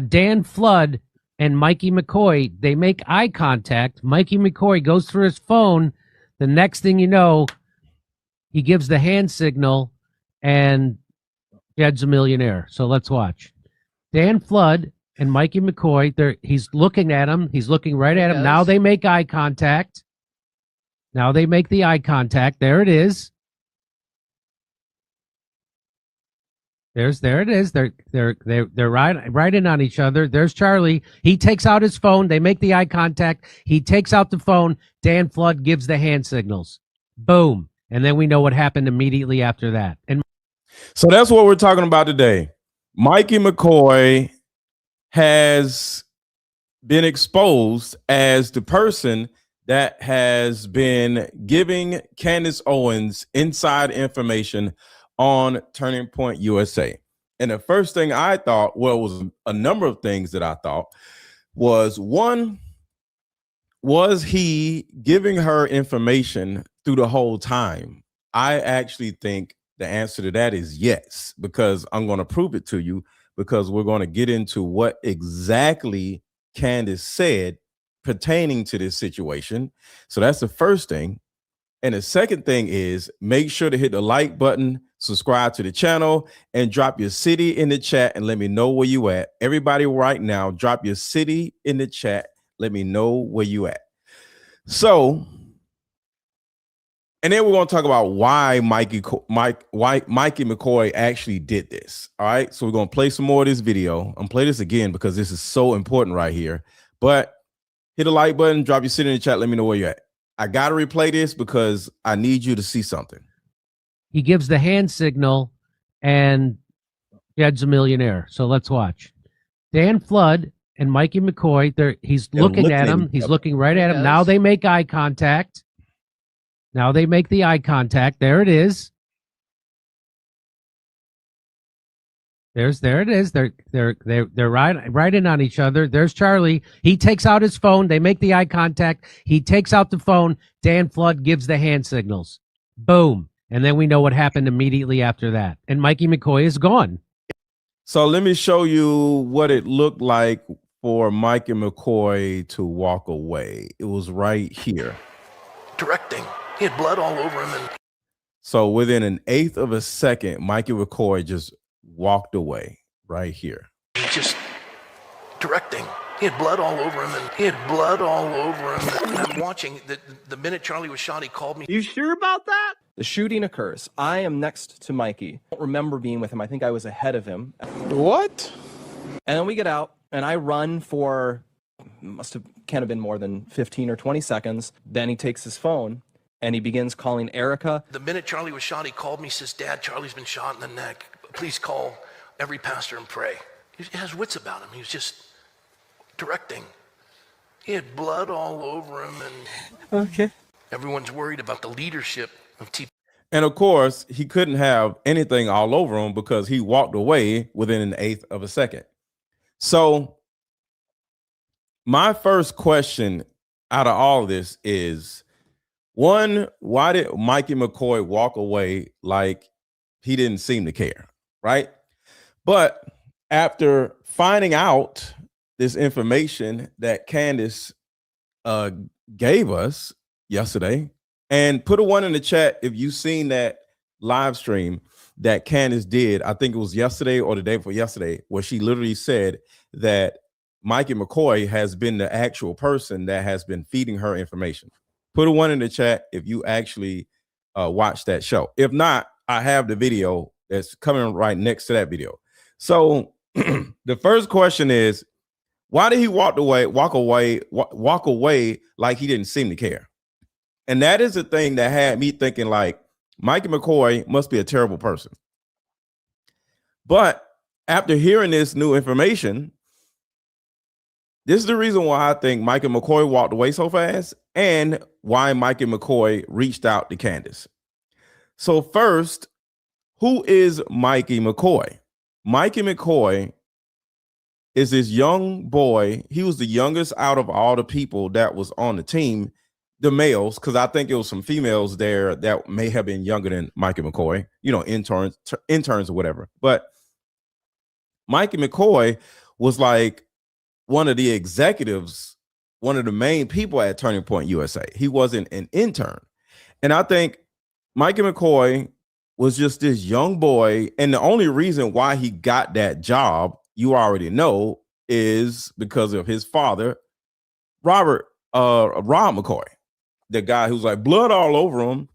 Dan Flood and Mikey McCoy, they make eye contact. Mikey McCoy goes through his phone. The next thing you know, he gives the hand signal and Jed's a millionaire. So let's watch. Dan Flood and Mikey McCoy, he's looking at him. He's looking right at him. Now they make eye contact. Now they make the eye contact. There it is. There it is. They're right in on each other. There's Charlie. He takes out his phone. They make the eye contact. He takes out the phone. Dan Flood gives the hand signals. Boom. And then we know what happened immediately after that. And so that's what we're talking about today. Mikey McCoy has been exposed as the person that has been giving Candace Owens inside information on Turning Point USA. And the first thing I thought, well, was a number of things that I thought was, one, was he giving her information through the whole time? I actually think the answer to that is yes, because I'm going to prove it to you, because we're going to get into what exactly Candace said pertaining to this situation. So that's the first thing. And the second thing is, make sure to hit the like button, subscribe to the channel, and drop your city in the chat and let me know where you at. Everybody right now, drop your city in the chat. Let me know where you at. So, and then we're going to talk about why Mikey McCoy actually did this. All right. So we're going to play some more of this video. I'm going to play this again because this is so important right here. But hit the like button, drop your city in the chat. Let me know where you're at. I got to replay this because I need you to see something. He gives the hand signal and Jed's a millionaire. So let's watch. Dan Flood and Mikey McCoy, he's looking at him. He's looking right at him. Now they make eye contact. Now they make the eye contact. There it is. There it is. They're right in on each other. There's Charlie. He takes out his phone. They make the eye contact. He takes out the phone. Dan Flood gives the hand signals. Boom. And then we know what happened immediately after that. And Mikey McCoy is gone. So let me show you what it looked like for Mikey McCoy to walk away. It was right here. Directing. He had blood all over him. And so within an eighth of a second, Mikey McCoy just walked away right here. He just directing. He had blood all over him, and he had blood all over him. And I'm watching the minute Charlie was shot, he called me. You sure about that? The shooting occurs. I am next to Mikey. I don't remember being with him. I think I was ahead of him. What? And then we get out, and I run for, can't have been more than 15 or 20 seconds. Then he takes his phone, and he begins calling Erika. The minute Charlie was shot, he called me, says, "Dad, Charlie's been shot in the neck. Please call every pastor and pray." He has wits about him. He was just directing. He had blood all over him, and okay. Everyone's worried about the leadership of TPUSA. And of course, he couldn't have anything all over him because he walked away within an eighth of a second. So my first question out of all of this is, one, why did Mikey McCoy walk away like he didn't seem to care, right? But after finding out this information that Candace gave us yesterday, and put a one in the chat if you've seen that live stream that Candace did, I think it was yesterday or the day before yesterday, where she literally said that Mikey McCoy has been the actual person that has been feeding her information. Put a one in the chat if you actually watched that show. If not, I have the video that's coming right next to that video. So the first question is, why did he walk away like he didn't seem to care? And that is the thing that had me thinking, like, Mikey McCoy must be a terrible person. But after hearing this new information, this is the reason why I think Mikey McCoy walked away so fast and why Mikey McCoy reached out to Candace. So first, who is Mikey McCoy? Mikey McCoy is this young boy. He was the youngest out of all the people that was on the team, the males, because I think it was some females there that may have been younger than Mikey McCoy, you know, interns or whatever. But Mikey McCoy was like one of the executives, one of the main people at Turning Point USA. He wasn't an intern. And I think Mikey McCoy was just this young boy. And the only reason why he got that job, you already know, is because of his father, Rob McCoy, the guy who's like blood all over him.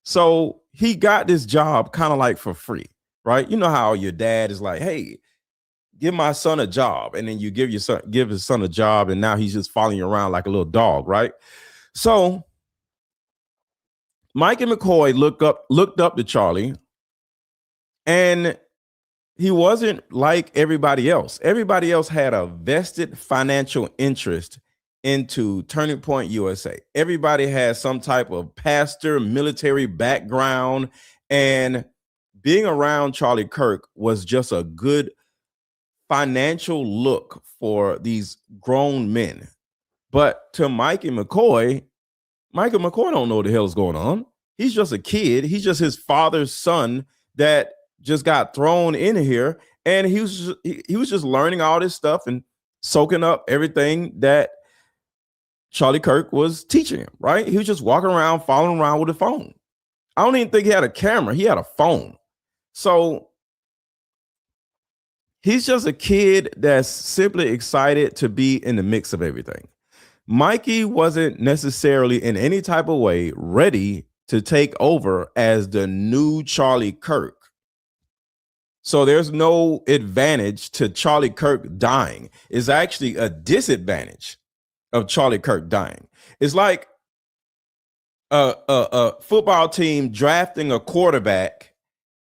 So he got this job kind of like for free, right? You know how your dad is like, hey, give my son a job. And then you give his son a job. And now he's just following you around like a little dog, right? So Mikey McCoy looked up to Charlie, and he wasn't like everybody else. Everybody else had a vested financial interest into Turning Point USA. Everybody had some type of pastor, military background, and being around Charlie Kirk was just a good financial look for these grown men. But to Mikey McCoy don't know what the hell is going on. He's just a kid. He's just his father's son that just got thrown in here, and he was just learning all this stuff and soaking up everything that Charlie Kirk was teaching him, right? He was just walking around, following around with a phone. I don't even think he had a camera. He had a phone. So he's just a kid that's simply excited to be in the mix of everything. Mikey wasn't necessarily in any type of way ready to take over as the new Charlie Kirk. So there's no advantage to Charlie Kirk dying. It's actually a disadvantage of Charlie Kirk dying. It's like a football team drafting a quarterback,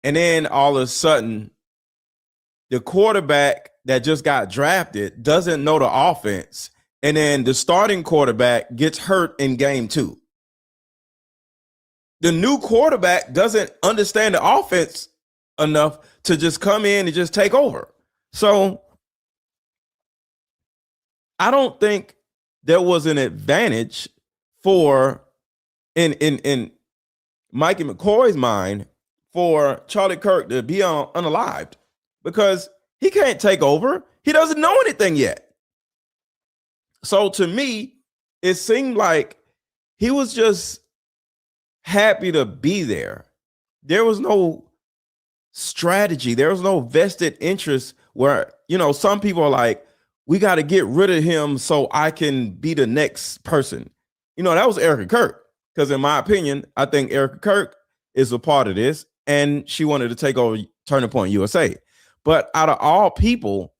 and then all of a sudden the quarterback that just got drafted doesn't know the offense, and then the starting quarterback gets hurt in game 2. The new quarterback doesn't understand the offense enough to just come in and just take over. So I don't think there was an advantage for in Mikey McCoy's mind for Charlie Kirk to be unalived, because he can't take over. He doesn't know anything yet. So to me, it seemed like he was just happy to be there. There was no strategy. There was no vested interest where, some people are like, we got to get rid of him so I can be the next person. That was Erica Kirk, because in my opinion, I think Erica Kirk is a part of this, and she wanted to take over Turning Point USA. But out of all people,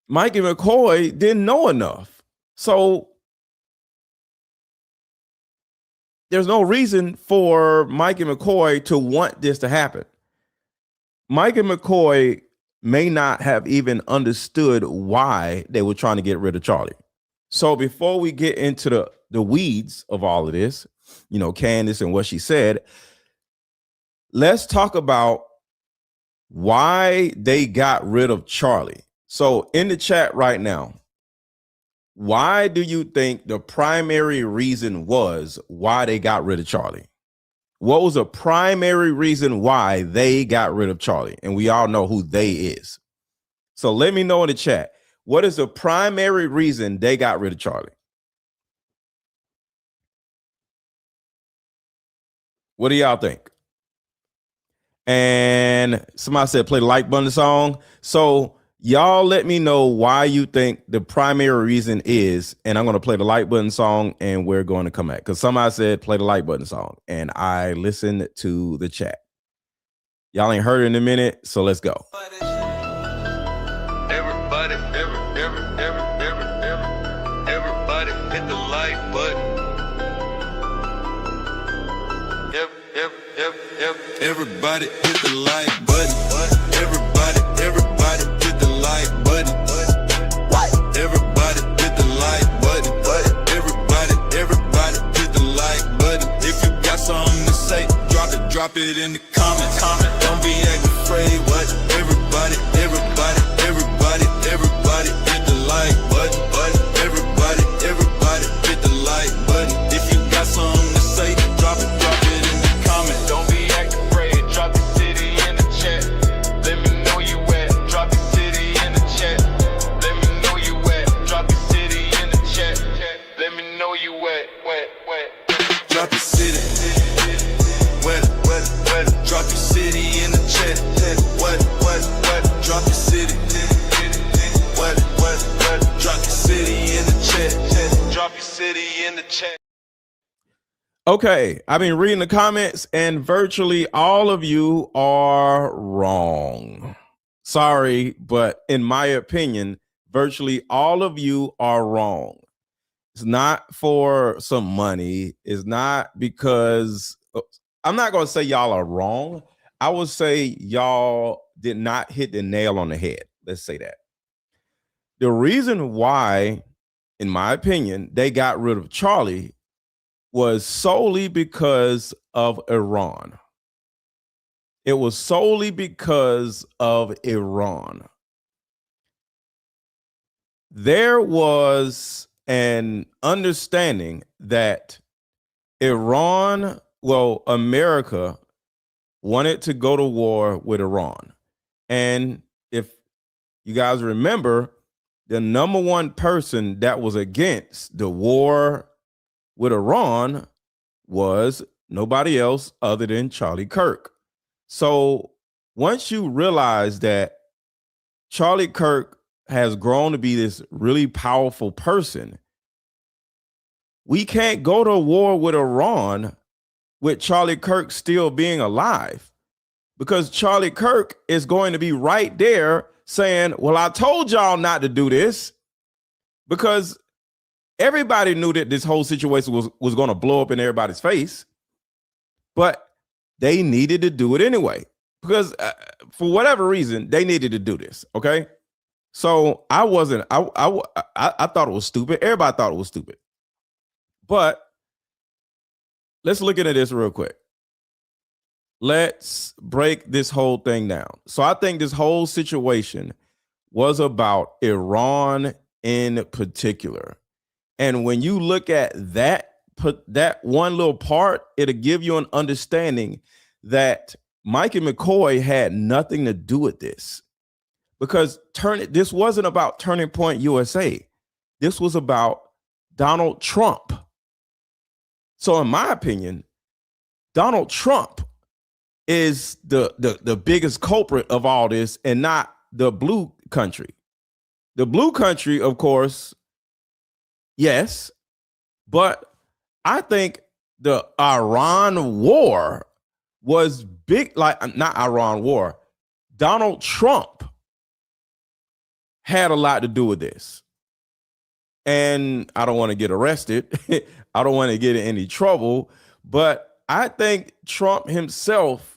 Mikey McCoy didn't know enough. So there's no reason for Mikey McCoy to want this to happen. Mikey McCoy may not have even understood why they were trying to get rid of Charlie. So before we get into the weeds of all of this, Candace and what she said, let's talk about why they got rid of Charlie. So in the chat right now, why do you think the primary reason was why they got rid of Charlie? What was a primary reason why they got rid of Charlie? And we all know who they is. So let me know in the chat. What is the primary reason they got rid of Charlie? What do y'all think? And somebody said play the like button song. So y'all let me know why you think the primary reason is, and I'm going to play the like button song and we're going to come back. Because somebody said play the like button song and I listened to the chat. Y'all ain't heard it in a minute, so let's go. Everybody hit the like button. Everybody hit the like button. Everybody hit the like button. Everybody hit the like button. Everybody hit the like button. If you got something to say, drop it in the comments. Don't be acting afraid. What? Everybody hit the like button. Everybody hit the like button. If you got something to say, drop it in the comments. Don't be acting afraid. Drop the city in the chat. Let me know you at. Drop the Okay, I've been reading the comments, and virtually all of you are wrong. Sorry, but in my opinion, virtually all of you are wrong. It's not for some money. It's not because I'm not going to say y'all are wrong. I would say y'all did not hit the nail on the head. Let's say that. The reason why, in my opinion, they got rid of Charlie was solely because of Iran. It was solely because of Iran. There was an understanding that America wanted to go to war with Iran. And if you guys remember, the number one person that was against the war with Iran was nobody else other than Charlie Kirk. So once you realize that Charlie Kirk has grown to be this really powerful person, we can't go to war with Iran with Charlie Kirk still being alive, because Charlie Kirk is going to be right there saying, well, I told y'all not to do this, because everybody knew that this whole situation was going to blow up in everybody's face, but they needed to do it anyway, because for whatever reason, they needed to do this. Okay. So I thought it was stupid. Everybody thought it was stupid, but let's look into this real quick. Let's break this whole thing down. So I think this whole situation was about Iran in particular. And when you look at that one little part, it'll give you an understanding that Mikey McCoy had nothing to do with this, because this wasn't about Turning Point USA. This was about Donald Trump. So in my opinion, Donald Trump is the biggest culprit of all this, and not the blue country. The blue country, of course, yes, but I think the Iran war was big, like not Iran war. Donald Trump had a lot to do with this. And I don't want to get arrested. I don't want to get in any trouble, but I think Trump himself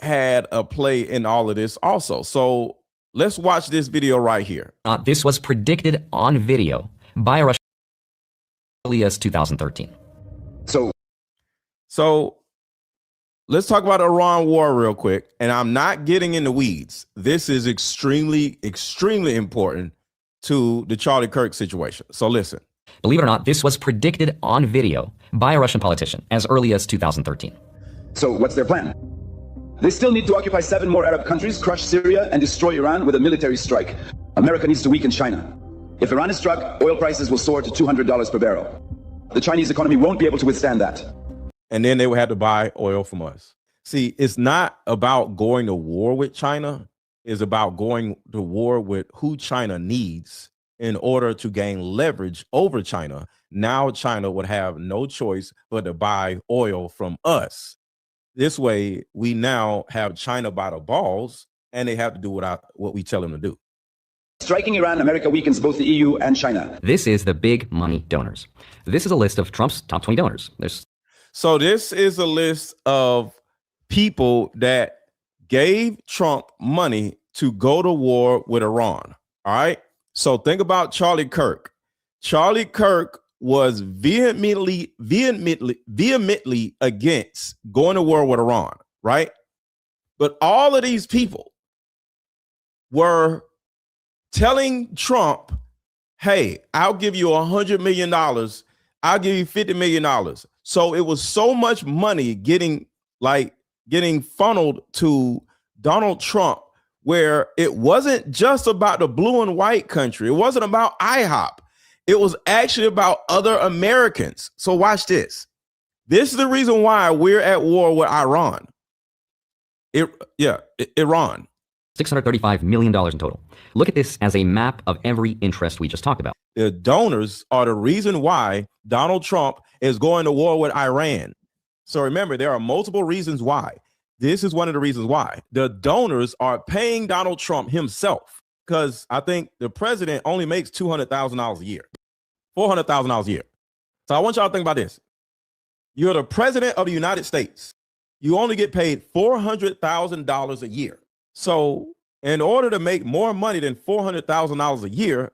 had a play in all of this also. So let's watch this video right here. This was predicted on video by a Russian early as 2013. So let's talk about the Iran war real quick. And I'm not getting in the weeds. This is extremely, extremely important to the Charlie Kirk situation. So listen. Believe it or not, this was predicted on video by a Russian politician as early as 2013. So what's their plan? They still need to occupy 7 more Arab countries, crush Syria, and destroy Iran with a military strike. America needs to weaken China. If Iran is struck, oil prices will soar to $200 per barrel. The Chinese economy won't be able to withstand that. And then they would have to buy oil from us. See, it's not about going to war with China. It's about going to war with who China needs in order to gain leverage over China. Now China would have no choice but to buy oil from us. This way, we now have China by the balls, and they have to do what we tell them to do. Striking Iran, America weakens both the EU and China. This is the big money donors. This is a list of Trump's top 20 donors. So this is a list of people that gave Trump money to go to war with Iran. All right. So think about Charlie Kirk. Charlie Kirk was vehemently against going to war with Iran, right? But all of these people were telling Trump, hey, I'll give you $100 million. I'll give you $50 million. So it was so much money getting funneled to Donald Trump, where it wasn't just about the blue and white country. It wasn't about IHOP. It was actually about other Americans. So watch this. This is the reason why we're at war with Iran. Iran. $635 million in total. Look at this as a map of every interest we just talked about. The donors are the reason why Donald Trump is going to war with Iran. So remember, there are multiple reasons why. This is one of the reasons why. The donors are paying Donald Trump himself, because I think the president only makes $200,000 a year, $400,000 a year. So I want y'all to think about this. You're the president of the United States. You only get paid $400,000 a year. So in order to make more money than $400,000 a year,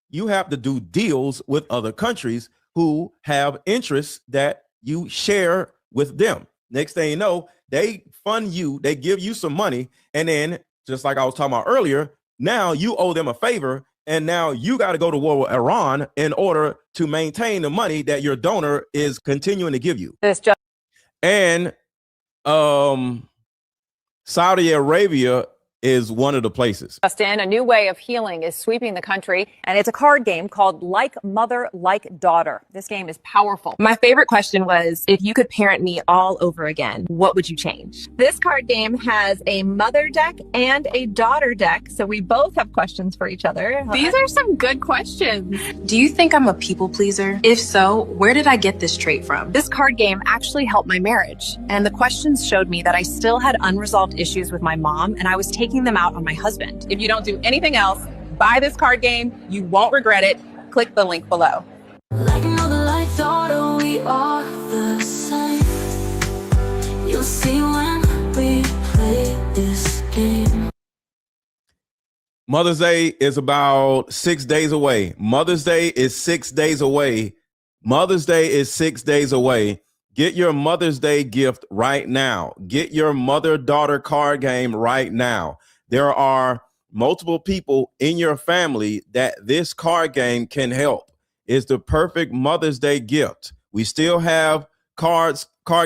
you have to do deals with other countries who have interests that you share with them. Next thing you know, they fund you, they give you some money, and then just like I was talking about earlier, now you owe them a favor, and now you got to go to war with Iran in order to maintain the money that your donor is continuing to give you. And Saudi Arabia is one of the places. Justin, a new way of healing is sweeping the country, and it's a card game called Like Mother, Like Daughter. This game is powerful. My favorite question was, if you could parent me all over again, what would you change? This card game has a mother deck and a daughter deck, so we both have questions for each other. These are some good questions. Do you think I'm a people pleaser? If so, where did I get this trait from? This card game actually helped my marriage, and the questions showed me that I still had unresolved issues with my mom, and I was taking them out on my husband. If you don't do anything else, buy this card game. You won't regret it. Click the link below. Like mother, like daughter, we are the same. You'll see when we play this game. Mother's Day is about 6 days away. Mother's Day is 6 days away. Mother's Day is 6 days away. Get your Mother's Day gift right now. Get your mother-daughter card game right now. There are multiple people in your family that this card game can help. It's the perfect Mother's Day gift. We still have card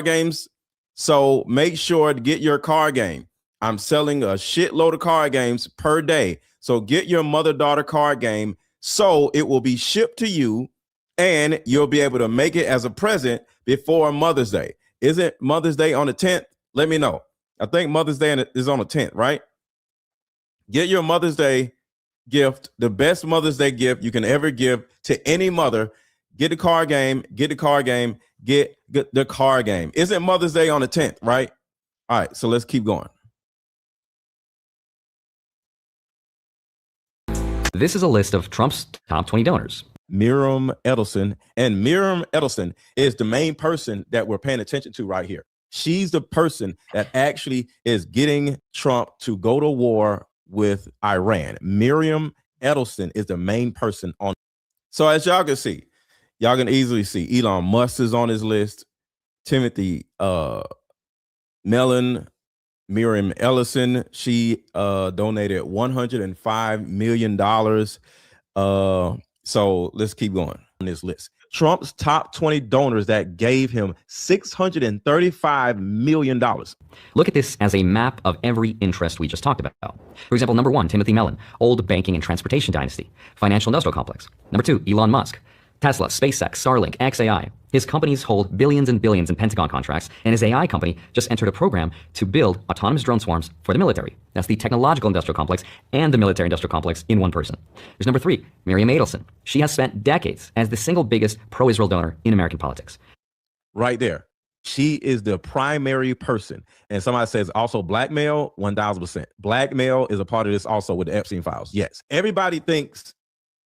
games, so make sure to get your card game. I'm selling a shitload of card games per day. So get your mother-daughter card game so it will be shipped to you and you'll be able to make it as a present before Mother's Day. Isn't Mother's Day on the 10th? Let me know. I think Mother's Day is on the 10th, right? Get your Mother's Day gift, the best Mother's Day gift you can ever give to any mother. Get the card game, get the card game, get the card game. Isn't Mother's Day on the 10th, right? All right, so let's keep going. This is a list of Trump's top 20 donors. Miriam Adelson, and Miriam Adelson is the main person that we're paying attention to right here. She's the person that actually is getting Trump to go to war with Iran. Miriam Adelson is the main person on. So as y'all can see, y'all can easily see Elon Musk is on his list. Timothy Mellon, Miriam Adelson, she donated $105 million. So let's keep going on this list. Trump's top 20 donors that gave him $635 million. Look at this as a map of every interest we just talked about. For example, number 1, Timothy Mellon, old banking and transportation dynasty, financial industrial complex. Number 2, Elon Musk, Tesla, SpaceX, Starlink, XAI. His companies hold billions and billions in Pentagon contracts, and his AI company just entered a program to build autonomous drone swarms for the military. That's the technological industrial complex and the military industrial complex in one person. There's number 3, Miriam Adelson. She has spent decades as the single biggest pro-Israel donor in American politics. Right there. She is the primary person. And somebody says also blackmail, 1000%. Blackmail is a part of this also with the Epstein files. Yes. Everybody thinks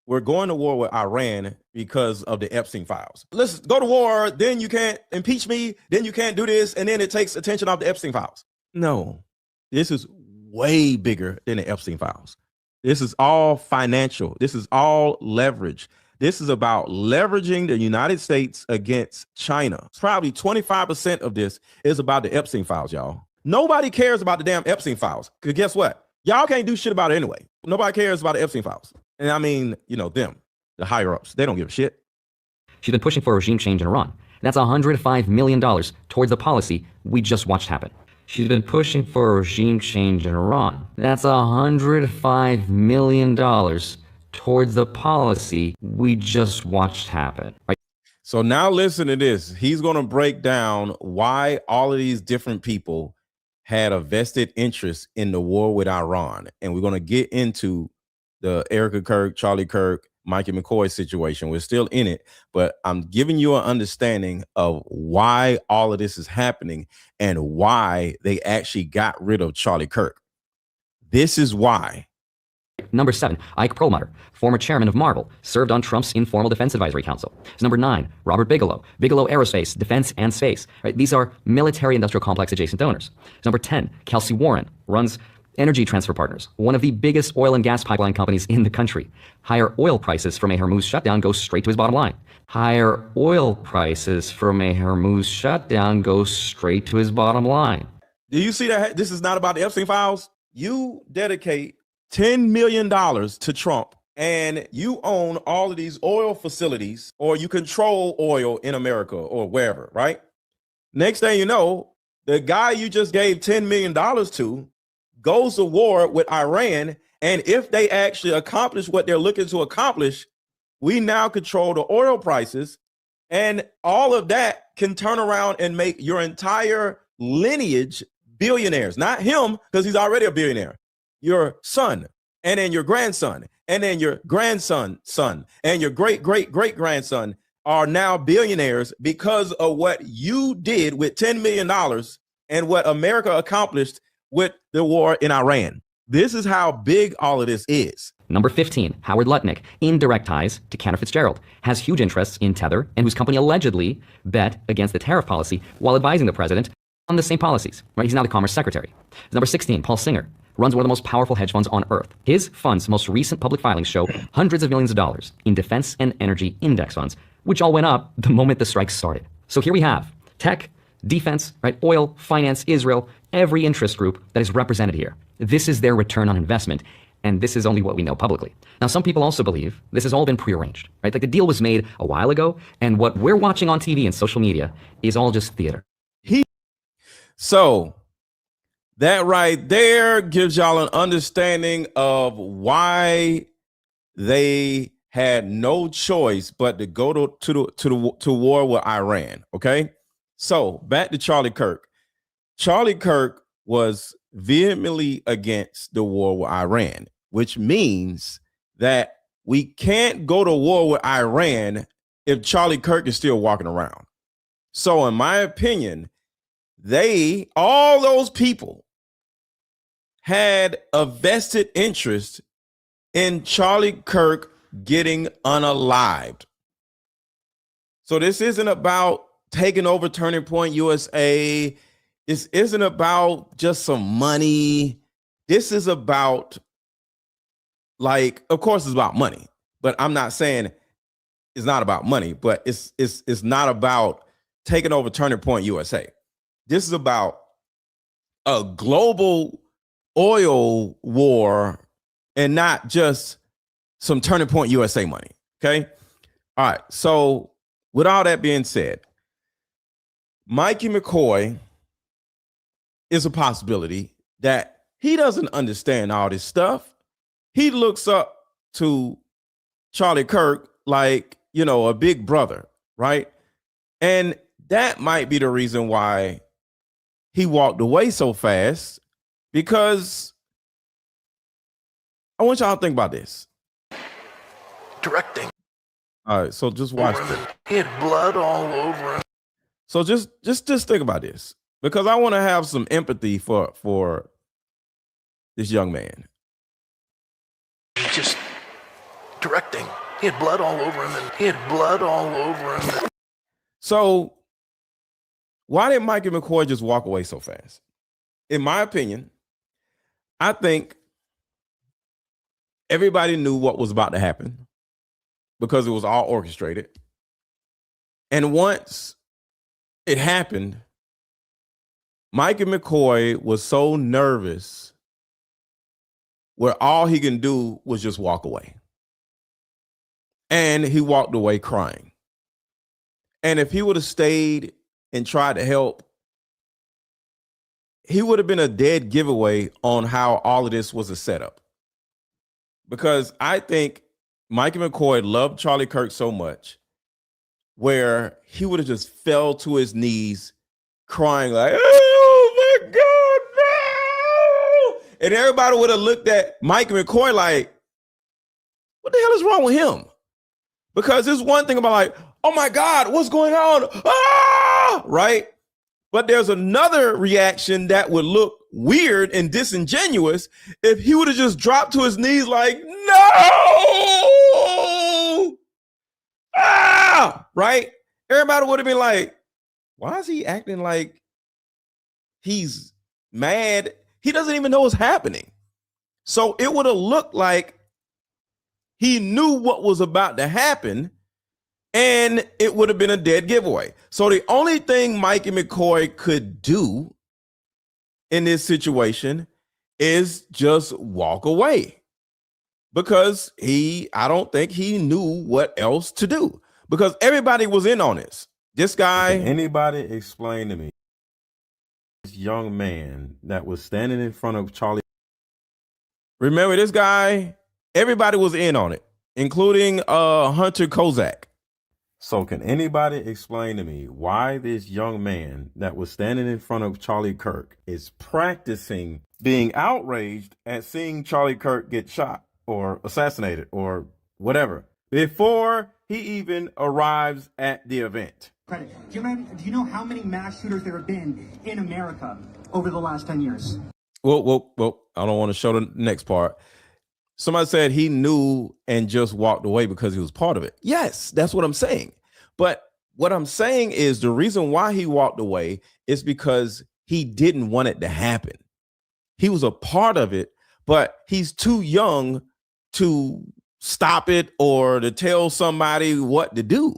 we're going to war with Iran because of the Epstein files. Let's go to war, then you can't impeach me, then you can't do this, and then it takes attention off the Epstein files. No, this is way bigger than the Epstein files. This is all financial. This is all leverage. This is about leveraging the United States against China. Probably 25% of this is about the Epstein files, y'all. Nobody cares about the damn Epstein files, because guess what? Y'all can't do shit about it anyway. Nobody cares about the Epstein files. And I mean, you know, them, the higher ups, they don't give a shit. She's been pushing for a regime change in Iran. That's $105 million towards the policy we just watched happen. She's been pushing for a regime change in Iran. That's $105 million towards the policy we just watched happen. Right? So now listen to this. He's going to break down why all of these different people had a vested interest in the war with Iran. And we're going to get into the Erica Kirk, Charlie Kirk, Mikey McCoy situation. We're still in it, but I'm giving you an understanding of why all of this is happening and why they actually got rid of Charlie Kirk. This is why. Number 7, Ike Perlmutter, former chairman of Marvel, served on Trump's Informal Defense Advisory Council. Number 9, Robert Bigelow, Bigelow Aerospace, Defense and Space. Right? These are military industrial complex adjacent donors. Number 10, Kelsey Warren, runs Energy Transfer Partners, one of the biggest oil and gas pipeline companies in the country. Higher oil prices from a Hormuz shutdown go straight to his bottom line. Higher oil prices from a Hormuz shutdown go straight to his bottom line. Do you see that? This is not about the Epstein files. You dedicate $10 million to Trump and you own all of these oil facilities, or you control oil in America or wherever, right? Next thing you know, the guy you just gave $10 million to goes to war with Iran. And if they actually accomplish what they're looking to accomplish, we now control the oil prices. And all of that can turn around and make your entire lineage billionaires. Not him, because he's already a billionaire. Your son, and then your grandson, and then your grandson's son, and your great-great-great-grandson are now billionaires because of what you did with $10 million and what America accomplished with the war in Iran. This is how big all of this is. Number 15, Howard Lutnick, indirect ties to Cantor Fitzgerald, has huge interests in Tether, and whose company allegedly bet against the tariff policy while advising the president on the same policies. Right? He's now the Commerce Secretary. Number 16, Paul Singer, runs one of the most powerful hedge funds on earth. His fund's most recent public filings show hundreds of millions of dollars in defense and energy index funds, which all went up the moment the strike started. So here we have tech, defense, right? Oil, finance, Israel, every interest group that is represented here. This is their return on investment. And this is only what we know publicly. Now, some people also believe this has all been prearranged, right? Like the deal was made a while ago, and what we're watching on TV and social media is all just theater. So that right there gives y'all an understanding of why they had no choice but to go to war with Iran. Okay, so back to Charlie Kirk. Charlie Kirk was vehemently against the war with Iran, which means that we can't go to war with Iran if Charlie Kirk is still walking around. So in my opinion, all those people had a vested interest in Charlie Kirk getting unalived. So this isn't about taking over Turning Point USA. This isn't about just some money. This is about, like, of course it's about money, but I'm not saying it's not about money, but it's not about taking over Turning Point USA. This is about a global oil war and not just some Turning Point USA money. Okay. All right. So with all that being said, Mikey McCoy is a possibility that he doesn't understand all this stuff. He looks up to Charlie Kirk like, you know, a big brother, right? And that might be the reason why he walked away so fast, because I want y'all to think about this. Directing. All right, so just watch this. He had blood all over him. So just think about this, because I want to have some empathy for this young man. Just directing. He had blood all over him, and he had blood all over him. So why did Mikey McCoy just walk away so fast? In my opinion, I think everybody knew what was about to happen because it was all orchestrated. And once it happened, Mikey McCoy was so nervous where all he can do was just walk away. And he walked away crying. And if he would have stayed and tried to help, he would have been a dead giveaway on how all of this was a setup. Because I think Mikey McCoy loved Charlie Kirk so much where he would have just fell to his knees crying like, oh my God, And everybody would have looked at Mikey McCoy like, what the hell is wrong with him? Because there's one thing about like, oh my God, what's going on? Ah! Right? But there's another reaction that would look weird and disingenuous if he would have just dropped to his knees like, no! Ah! Right? Everybody would have been like, why is he acting like he's mad? He doesn't even know what's happening. So it would have looked like he knew what was about to happen, and it would have been a dead giveaway. So the only thing Mikey McCoy could do in this situation is just walk away, because I don't think he knew what else to do, because everybody was in on this. This guy. Can anybody explain to me this young man that was standing in front of Charlie? Remember this guy? Everybody was in on it, including Hunter Kozak. So can anybody explain to me why this young man that was standing in front of Charlie Kirk is practicing being outraged at seeing Charlie Kirk get shot or assassinated or whatever before he even arrives at the event? Do you know how many mass shooters there have been in America over the last 10 years? Well, I don't want to show the next part. Somebody said he knew and just walked away because he was part of it. Yes, that's what I'm saying. But what I'm saying is the reason why he walked away is because he didn't want it to happen. He was a part of it, but he's too young to stop it or to tell somebody what to do.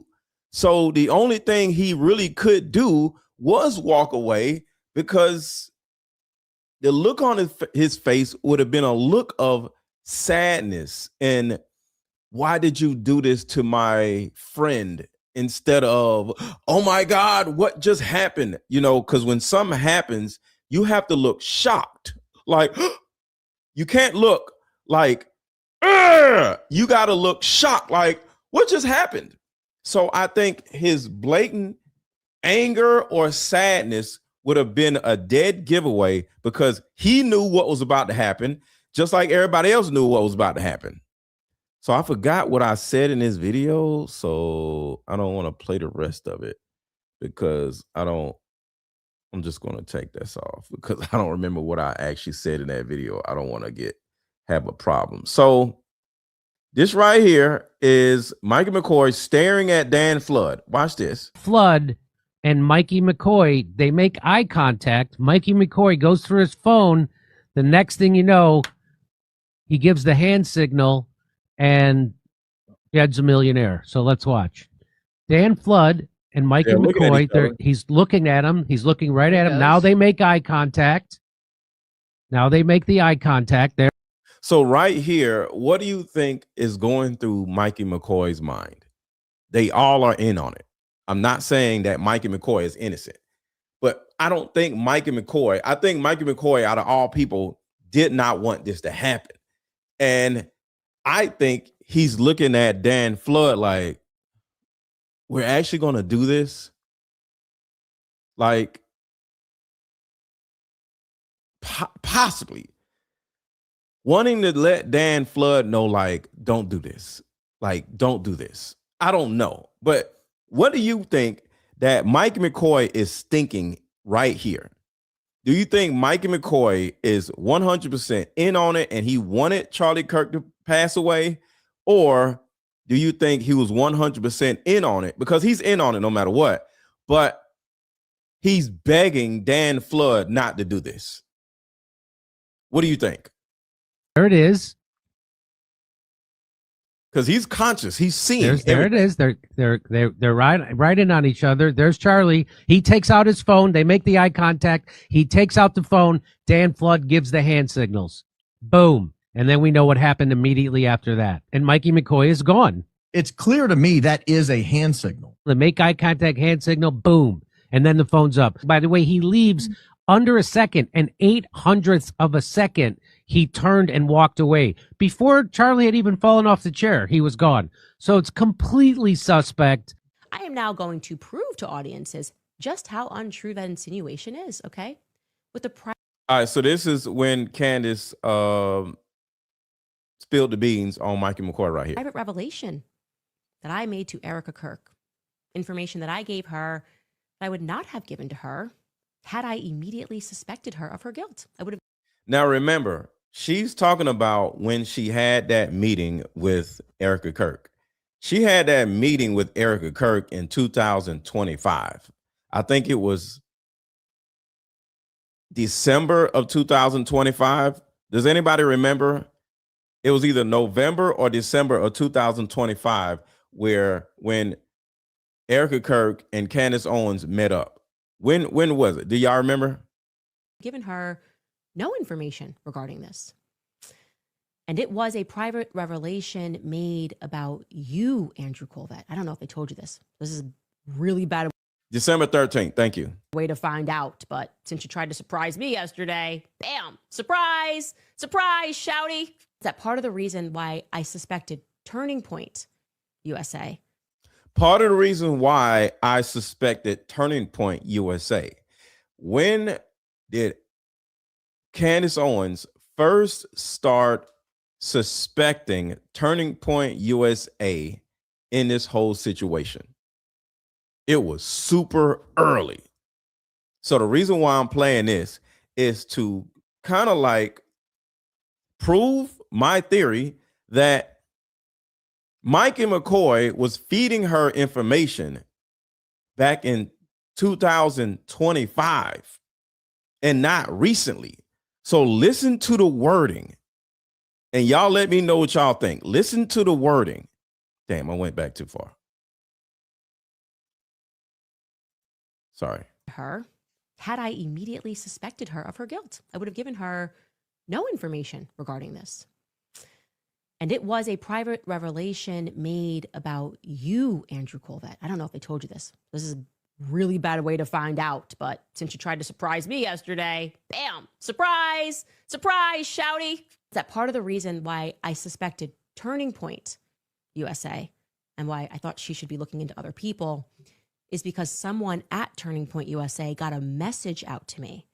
So the only thing he really could do was walk away, because the look on his face would have been a look of sadness and why did you do this to my friend, instead of, oh my God, what just happened? You know, because when something happens, you have to look shocked. Like, you can't look like, you got to look shocked. Like, what just happened? So I think his blatant anger or sadness would have been a dead giveaway, because he knew what was about to happen, just like everybody else knew what was about to happen. So I forgot what I said in this video, so I don't want to play the rest of it, because I'm just going to take this off, because I don't remember what I actually said in that video. I don't want to have a problem. So this right here is Mikey McCoy staring at Dan Flood. Watch this. Flood and Mikey McCoy, they make eye contact. Mikey McCoy goes through his phone. The next thing you know, he gives the hand signal, and Ed's a millionaire. So let's watch. Dan Flood and Mikey McCoy, he's looking at him. He's looking right at him. Now they make eye contact. Now they make the eye contact there. So right here, what do you think is going through Mikey McCoy's mind? They all are in on it. I'm not saying that Mikey McCoy is innocent, but I don't think I think Mikey McCoy, out of all people, did not want this to happen. And I think he's looking at Dan Flood like, we're actually going to do this? Like, possibly. Wanting to let Dan Flood know, like, don't do this. Like, don't do this. I don't know. But what do you think that Mikey McCoy is thinking right here? Do you think Mikey McCoy is 100% in on it and he wanted Charlie Kirk to pass away? Or do you think he was 100% in on it? Because he's in on it no matter what. But he's begging Dan Flood not to do this. What do you think? There it is. Because he's conscious. He's seeing. There it is. They're right in on each other. There's Charlie. He takes out his phone. They make the eye contact. He takes out the phone. Dan Flood gives the hand signals. Boom. And then we know what happened immediately after that. And Mikey McCoy is gone. It's clear to me that is a hand signal. The make eye contact hand signal. Boom. And then the phone's up. By the way, he leaves under a second, an 800th of a second. He turned and walked away. Before Charlie had even fallen off the chair, he was gone. So it's completely suspect. I am now going to prove to audiences just how untrue that insinuation is, okay? With the All right, so this is when Candace spilled the beans on Mikey McCoy right here. Private revelation that I made to Erica Kirk. Information that I gave her that I would not have given to her had I immediately suspected her of her guilt. I would have. Now, remember, she's talking about when she had that meeting with Erica Kirk. She had that meeting with Erica Kirk in 2025. I think it was December of 2025. Does anybody remember? It was either November or December of 2025 when Erica Kirk and Candace Owens met up. When was it? Do y'all remember? Given her no information regarding this. And it was a private revelation made about you, Andrew Kulvet. I don't know if they told you this. This is really bad. December 13th. Thank you. Way to find out. But since you tried to surprise me yesterday, bam, surprise, surprise, shouty. Is that part of the reason why I suspected Turning Point USA? Part of the reason why I suspected Turning Point USA. When did Candace Owens first start suspecting Turning Point USA in this whole situation? It was super early. So the reason why I'm playing this is to kind of like prove my theory that Mikey McCoy was feeding her information back in 2025 and not recently. So listen to the wording and y'all let me know what y'all think. Listen to the wording. Damn, I went back too far. Sorry. Her, had I immediately suspected her of her guilt, I would have given her no information regarding this. And it was a private revelation made about you, Andrew Kulvet. I don't know if they told you this. This is a really bad way to find out. But since you tried to surprise me yesterday, bam, surprise, surprise, shouty. Is that part of the reason why I suspected Turning Point USA and why I thought she should be looking into other people is because someone at Turning Point USA got a message out to me.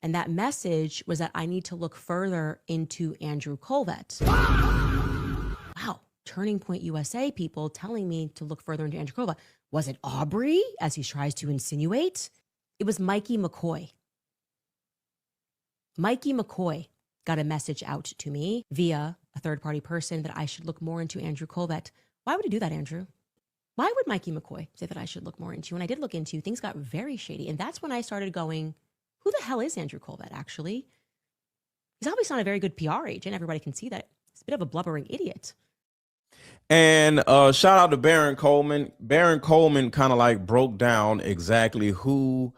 And that message was that I need to look further into Andrew Kulvet. Wow, Turning Point USA people telling me to look further into Andrew Kulvet. Was it Aubrey, as he tries to insinuate? It was Mikey McCoy. Mikey McCoy got a message out to me via a third-party person that I should look more into Andrew Kulvet. Why would he do that, Andrew? Why would Mikey McCoy say that I should look more into you? And I did look into you. Things got very shady. And that's when I started going, who the hell is Andrew Kulvet, actually? He's obviously not a very good PR agent. Everybody can see that. He's a bit of a blubbering idiot. And shout out to Baron Coleman. Baron Coleman kind of like broke down exactly who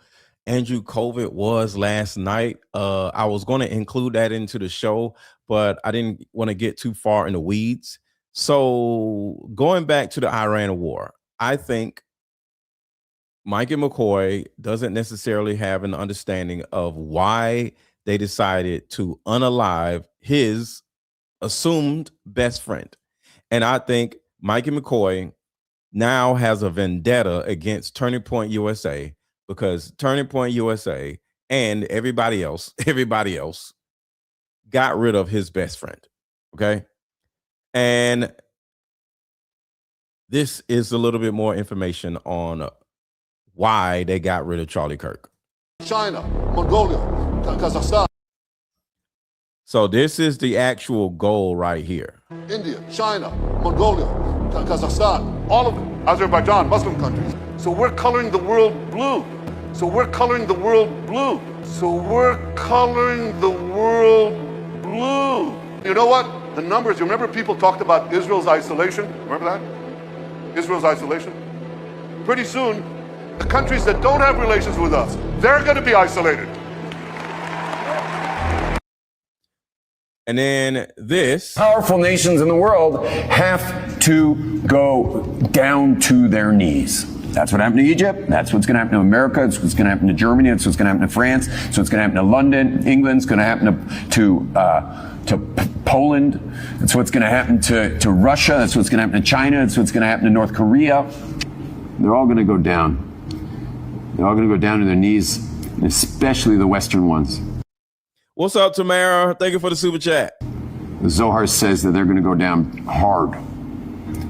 Andrew Culvet was last night. I was going to include that into the show, but I didn't want to get too far in the weeds. So going back to the Iran war, I think Mikey McCoy doesn't necessarily have an understanding of why they decided to unalive his assumed best friend. And I think Mikey McCoy now has a vendetta against Turning Point USA because Turning Point USA and everybody else got rid of his best friend. Okay. And this is a little bit more information on why they got rid of Charlie Kirk. China, Mongolia, Kazakhstan. So this is the actual goal right here. India, China, Mongolia, Kazakhstan, all of it. Azerbaijan, Muslim countries. So we're coloring the world blue. So we're coloring the world blue. So we're coloring the world blue. You know what? The numbers, you remember people talked about Israel's isolation? Remember that? Israel's isolation? Pretty soon, the countries that don't have relations with us, they're going to be isolated. And then this. Powerful nations in the world have to go down to their knees. That's what happened to Egypt. That's what's going to happen to America. That's what's going to happen to Germany. That's what's going to happen to France. That's what's going to happen to London. England's going to happen to Poland. That's what's going to happen to Russia. That's what's going to happen to China. That's what's going to happen to North Korea. They're all going to go down. They're all going to go down to their knees, especially the Western ones. What's up, Tamara? Thank you for the super chat. Zohar says that they're going to go down hard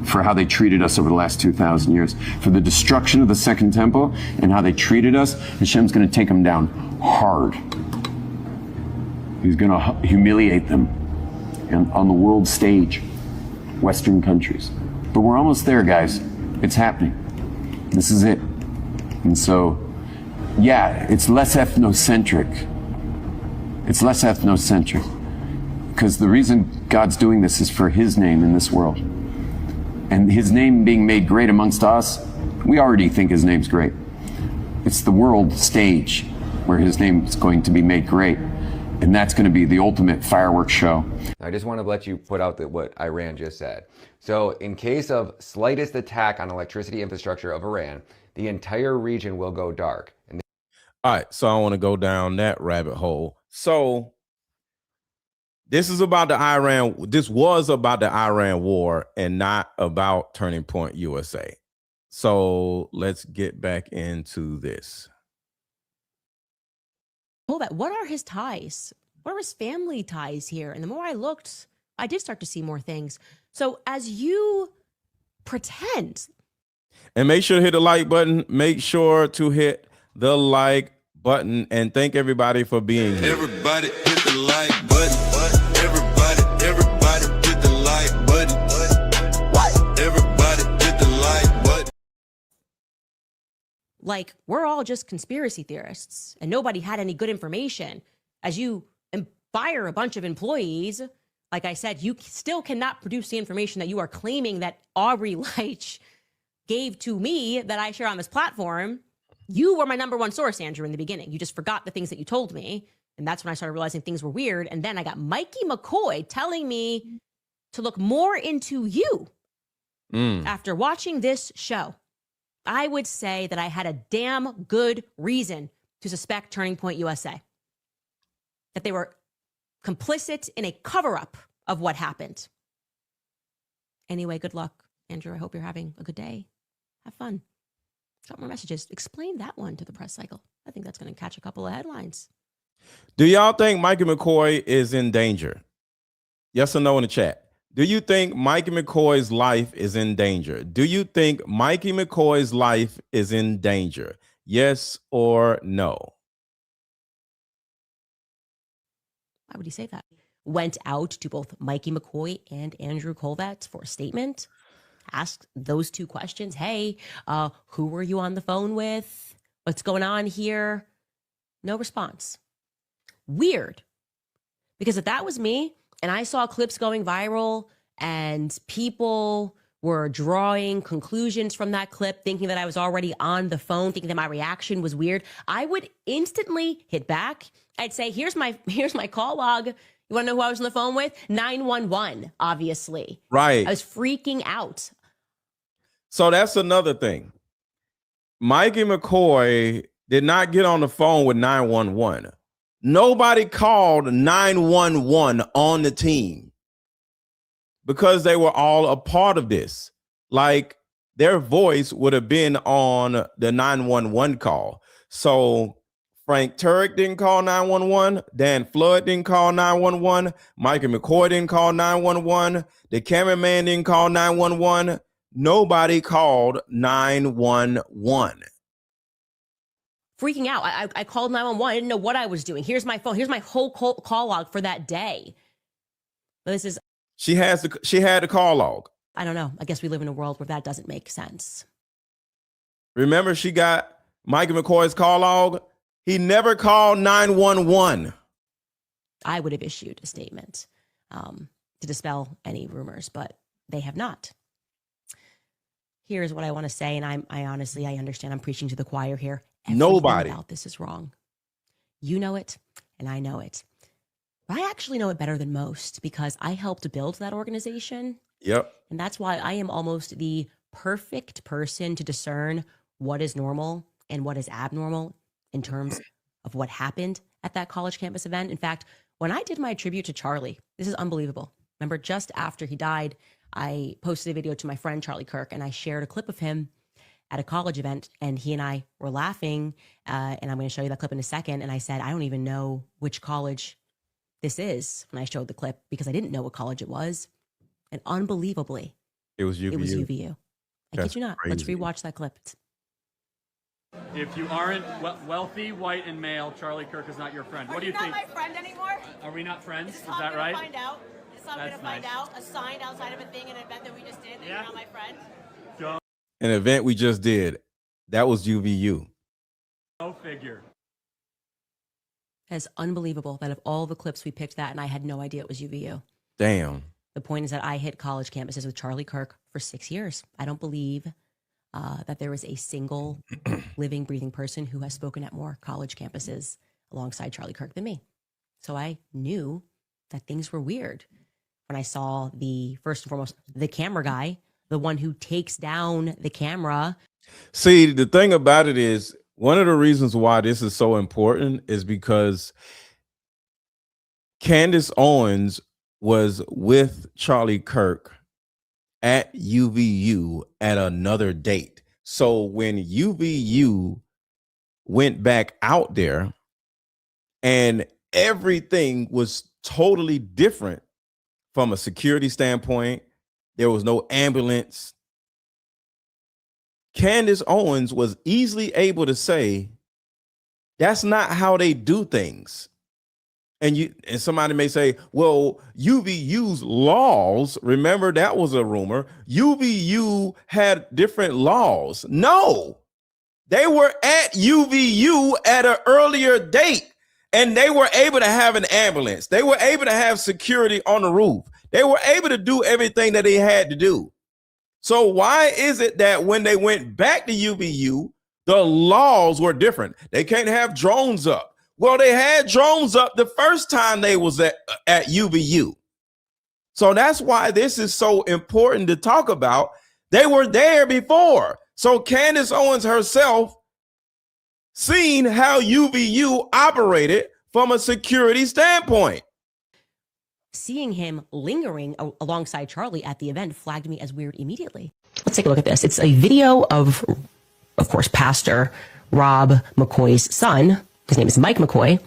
for how they treated us over the last 2,000 years, for the destruction of the Second Temple and how they treated us. Hashem's going to take them down hard. He's going to humiliate them on the world stage, Western countries. But we're almost there, guys. It's happening. This is it. And so, yeah, it's less ethnocentric. It's less ethnocentric. Because the reason God's doing this is for his name in this world. And his name being made great amongst us, we already think his name's great. It's the world stage where his name is going to be made great. And that's going to be the ultimate fireworks show. I just want to let you put out what Iran just said. So in case of slightest attack on electricity infrastructure of Iran, the entire region will go dark. All right, so I want to go down that rabbit hole. So this is about the Iran. This was about the Iran war and not about Turning Point USA. So let's get back into this. Kulvet, what are his ties? What are his family ties here? And the more I looked, I did start to see more things. So as you pretend. And make sure to hit the like button. Make sure to hit the like button. And thank everybody for being here. Everybody hit the like button. Everybody hit the like button. What? Everybody hit the like button. Like, we're all just conspiracy theorists and nobody had any good information. As you fire a bunch of employees, like I said, you still cannot produce the information that you are claiming that Aubrey Leitch gave to me that I share on this platform. You were my number one source, Andrew, in the beginning. You just forgot the things that you told me. And that's when I started realizing things were weird. And then I got Mikey McCoy telling me to look more into you. After watching this show, I would say that I had a damn good reason to suspect Turning Point USA. That they were complicit in a cover-up of what happened. Anyway, good luck, Andrew. I hope you're having a good day. Have fun. Drop more messages. Explain that one to the press cycle. I think that's going to catch a couple of headlines. Do y'all think Mikey McCoy is in danger? Yes or no in the chat. Do you think Mikey McCoy's life is in danger? Do you think Mikey McCoy's life is in danger? Yes or no? Why would he say that? Went out to both Mikey McCoy and Andrew Kulvet for a statement. Asked those two questions. Hey, who were you on the phone with? What's going on here? No response. Weird. Because if that was me and I saw clips going viral and people were drawing conclusions from that clip, thinking that I was already on the phone, thinking that my reaction was weird, I would instantly hit back. I'd say, here's my call log. You want to know who I was on the phone with? 911, obviously. Right. I was freaking out. So that's another thing. Mikey McCoy did not get on the phone with 911. Nobody called 911 on the team because they were all a part of this. Like, their voice would have been on the 911 call. So Frank Turek didn't call 911. Dan Flood didn't call 911. Mikey McCoy didn't call 911. The cameraman didn't call 911. Nobody called 911. Freaking out. I called 911. I didn't know what I was doing. Here's my phone. Here's my whole call log for that day. But this is... She had the call log. I don't know. I guess we live in a world where that doesn't make sense. Remember, she got Mikey McCoy's call log? He never called 911. I would have issued a statement to dispel any rumors, but they have not. Here's what I want to say, and I honestly understand I'm preaching to the choir here. Everything Nobody about this is wrong. You know it, and I know it. But I actually know it better than most because I helped build that organization. Yep. And that's why I am almost the perfect person to discern what is normal and what is abnormal in terms of what happened at that college campus event. In fact, when I did my tribute to Charlie, this is unbelievable. Remember, just after he died, I posted a video to my friend Charlie Kirk, and I shared a clip of him at a college event, and he and I were laughing, and I'm going to show you that clip in a second. And I said, I don't even know which college this is when I showed the clip because I didn't know what college it was. And unbelievably, It was UVU. it was UVU. I That's kid you not. Let's crazy. rewatch that clip. If you aren't wealthy, white, and male, Charlie Kirk is not your friend. What do you think? Not my friend anymore. Are we not friends? Is This that right? Find out. This is how I'm That's gonna find nice. out. A sign outside of a thing, an event that we just did. That Yeah. You're not my friend. An event we just did. That was UVU. Go figure. It's unbelievable that of all the clips we picked that, and I had no idea it was UVU. Damn. The point is that I hit college campuses with Charlie Kirk for 6 years. I don't believe that there is a single living, breathing person who has spoken at more college campuses alongside Charlie Kirk than me. So I knew that things were weird when I saw first and foremost, the camera guy, the one who takes down the camera. See, the thing about it is, one of the reasons why this is so important is because Candace Owens was with Charlie Kirk at UVU at another date. So when UVU went back out there and everything was totally different from a security standpoint, there was no ambulance. Candace Owens was easily able to say, that's not how they do things. And somebody may say, well, UVU's laws, remember that was a rumor. UVU had different laws. No, they were at UVU at an earlier date, and they were able to have an ambulance. They were able to have security on the roof. They were able to do everything that they had to do. So why is it that when they went back to UVU, the laws were different? They can't have drones up. Well, they had drones up the first time they was at UVU. So that's why this is so important to talk about. They were there before. So Candace Owens herself seen how UVU operated from a security standpoint. Seeing him lingering alongside Charlie at the event flagged me as weird immediately. Let's take a look at this. It's a video of course, Pastor Rob McCoy's son. His name is Mike McCoy.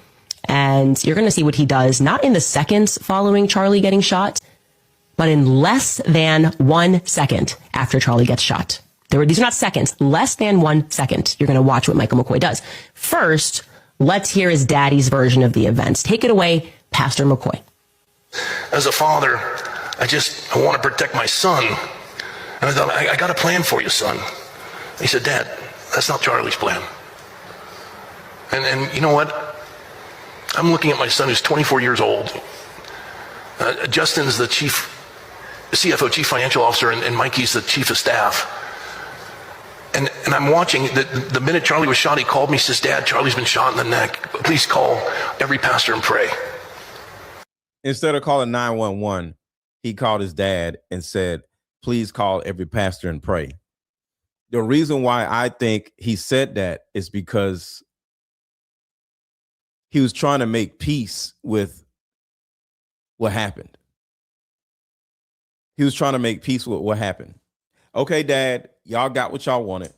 And you're going to see what he does, not in the seconds following Charlie getting shot, but in less than 1 second after Charlie gets shot. These are not seconds, less than 1 second. You're going to watch what Michael McCoy does. First, let's hear his daddy's version of the events. Take it away, Pastor McCoy. As a father, I want to protect my son. And I thought, I got a plan for you, son. He said, Dad, that's not Charlie's plan. And you know what? I'm looking at my son who's 24 years old. Justin's the CFO, chief financial officer, and Mikey's the chief of staff. And I'm watching, the minute Charlie was shot, he called me, says, Dad, Charlie's been shot in the neck. Please call every pastor and pray. Instead of calling 911, he called his dad and said, please call every pastor and pray. The reason why I think he said that is because he was trying to make peace with what happened. He was trying to make peace with what happened. Okay, Dad, y'all got what y'all wanted.